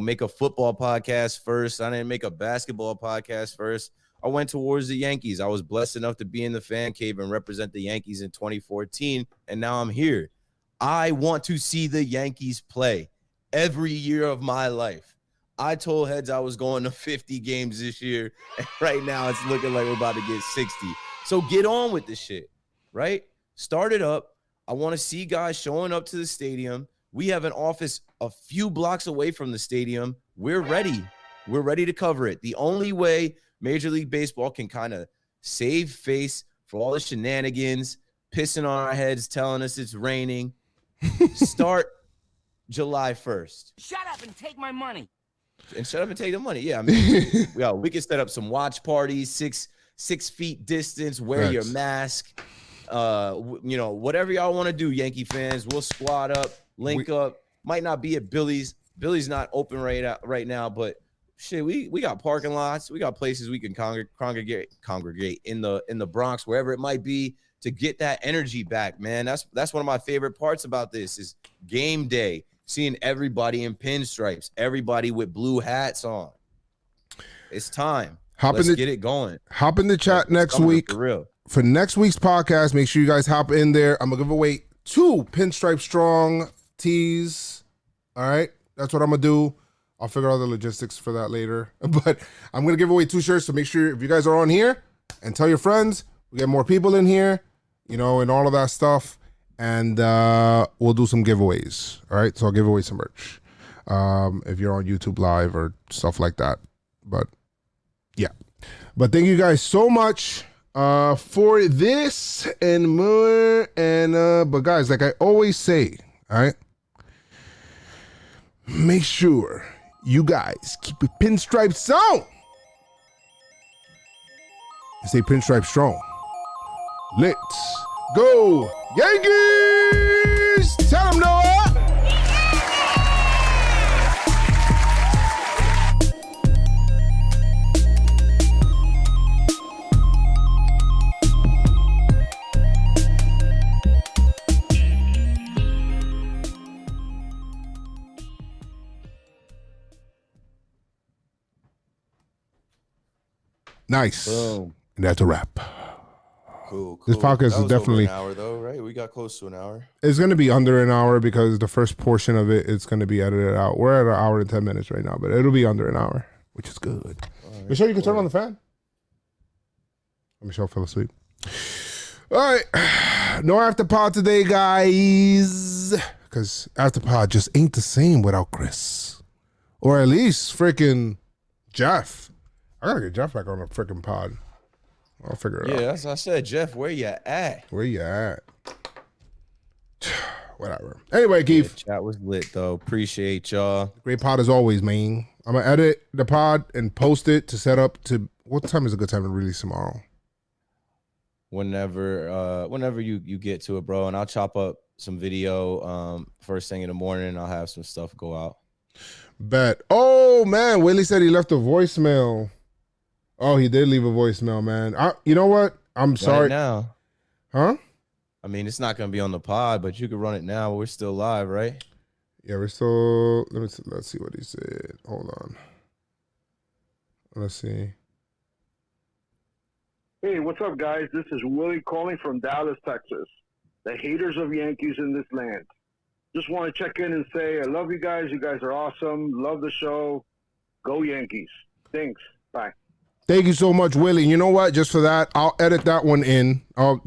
[SPEAKER 3] make a football podcast first. I didn't make a basketball podcast first. I went towards the Yankees. I was blessed enough to be in the fan cave and represent the Yankees in 2014, and now I'm here. I want to see the Yankees play every year of my life. I told heads I was going to 50 games this year, and right now it's looking like we're about to get 60. So get on with this shit, right? Start it up. I want to see guys showing up to the stadium. We have an office a few blocks away from the stadium. We're ready. We're ready to cover it. The only way Major League Baseball can kind of save face for all the shenanigans, pissing on our heads, telling us it's raining. Start July 1st.
[SPEAKER 9] Shut up and take my money.
[SPEAKER 3] And shut up and take the money. Yeah, I mean, we can set up some watch parties, six feet distance, wear your mask. Whatever y'all want to do, Yankee fans, we'll squad up, link up. Might not be at Billy's. Billy's not open right now, but shit, we got parking lots, we got places we can congregate in the Bronx, wherever it might be, to get that energy back, man. That's one of my favorite parts about this is game day, seeing everybody in pinstripes, everybody with blue hats on. It's time. Let's get it going.
[SPEAKER 1] Hop in the chat next week for next week's podcast. Make sure you guys hop in there. I'm gonna give away 2 Pinstripe Strong tees. All right, that's what I'm gonna do. I'll figure out the logistics for that later. But I'm going to give away 2 shirts, so make sure if you guys are on here and tell your friends, we get more people in here, and all of that stuff. And we'll do some giveaways. All right, so I'll give away some merch if you're on YouTube Live or stuff like that. But yeah. But thank you guys so much for this and more. And but guys, like I always say, all right, make sure you guys keep your pinstripes on. And stay pinstripe strong. Let's go, Yankees! Tell them, Noah! Nice.
[SPEAKER 3] Boom.
[SPEAKER 1] And that's a wrap.
[SPEAKER 2] Cool.
[SPEAKER 1] This podcast
[SPEAKER 2] That
[SPEAKER 1] is
[SPEAKER 2] was
[SPEAKER 1] definitely-
[SPEAKER 2] over an hour though, right? We got close to an hour.
[SPEAKER 1] It's going to be under an hour because the first portion of it is going to be edited out. We're at an hour and 10 minutes right now, but it'll be under an hour, which is good.
[SPEAKER 2] Right,
[SPEAKER 1] Michelle, you can turn
[SPEAKER 2] cool.
[SPEAKER 1] on the fan. Michelle fell asleep. All right. No after pod today, guys. Because after pod just ain't the same without Chris. Or at least freaking Jeff. I got to get Jeff back on the freaking pod. I'll figure it out.
[SPEAKER 3] Yeah, as I said, Jeff, where you at?
[SPEAKER 1] Where you at? Whatever. Anyway, Keith.
[SPEAKER 3] The chat was lit though. Appreciate y'all.
[SPEAKER 1] Great pod as always, man. I'm going to edit the pod and post it to set up to... What time is a good time to release tomorrow?
[SPEAKER 3] Whenever you get to it, bro, and I'll chop up some video first thing in the morning, and I'll have some stuff go out.
[SPEAKER 1] Bet. Oh, man. Willie said he left a voicemail. Oh, he did leave a voicemail, man. You know what? I'm
[SPEAKER 3] Run
[SPEAKER 1] sorry.
[SPEAKER 3] it now.
[SPEAKER 1] Huh?
[SPEAKER 3] I mean, it's not gonna be on the pod, but you can run it now. We're still live, right?
[SPEAKER 1] Yeah, we're still... Let's see what he said. Hold on. Let's see.
[SPEAKER 9] Hey, what's up, guys? This is Willie calling from Dallas, Texas. The haters of Yankees in this land. Just want to check in and say I love you guys. You guys are awesome. Love the show. Go Yankees. Thanks. Bye.
[SPEAKER 1] Thank you so much, Willie. You know what? Just for that, I'll edit that one in. I'll,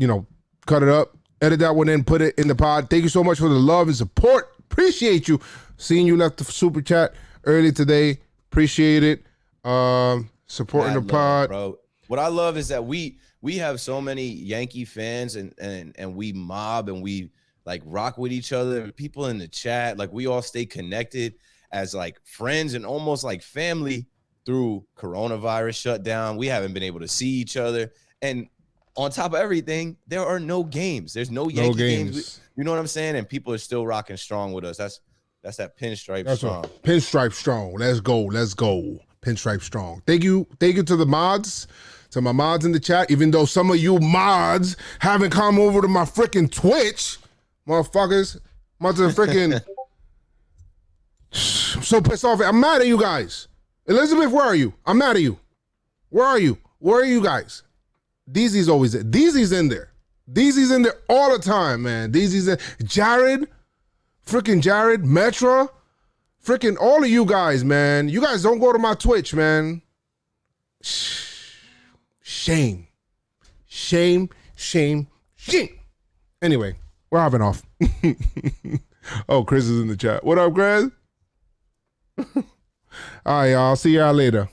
[SPEAKER 1] cut it up, edit that one in, put it in the pod. Thank you so much for the love and support. Appreciate you. Seeing you left the super chat early today. Appreciate it. Supporting the
[SPEAKER 3] Mad
[SPEAKER 1] pod.
[SPEAKER 3] love, bro. What I love is that we have so many Yankee fans and we mob and we like rock with each other. People in the chat, like we all stay connected as like friends and almost like family through coronavirus shutdown. We haven't been able to see each other. And on top of everything, there are no games. There's no Yankee games. You know what I'm saying? And people are still rocking strong with us. That's that pinstripe strong.
[SPEAKER 1] Pinstripe strong. Let's go. Let's go. Pinstripe strong. Thank you. Thank you to the mods. To my mods in the chat, even though some of you mods haven't come over to my freaking Twitch, motherfuckers. Mother freaking. I'm so pissed off. I'm mad at you guys. Elizabeth, where are you? I'm mad at you. Where are you? Where are you guys? DZ's always there. DZ's in there. DZ's in there all the time, man. DZ's in. Jared, freaking Jared, Metra, freaking all of you guys, man. You guys don't go to my Twitch, man. Shame. Shame, shame, shame. Anyway, we're hopping off. Oh, Chris is in the chat. What up, Chris? All right, y'all. See y'all later.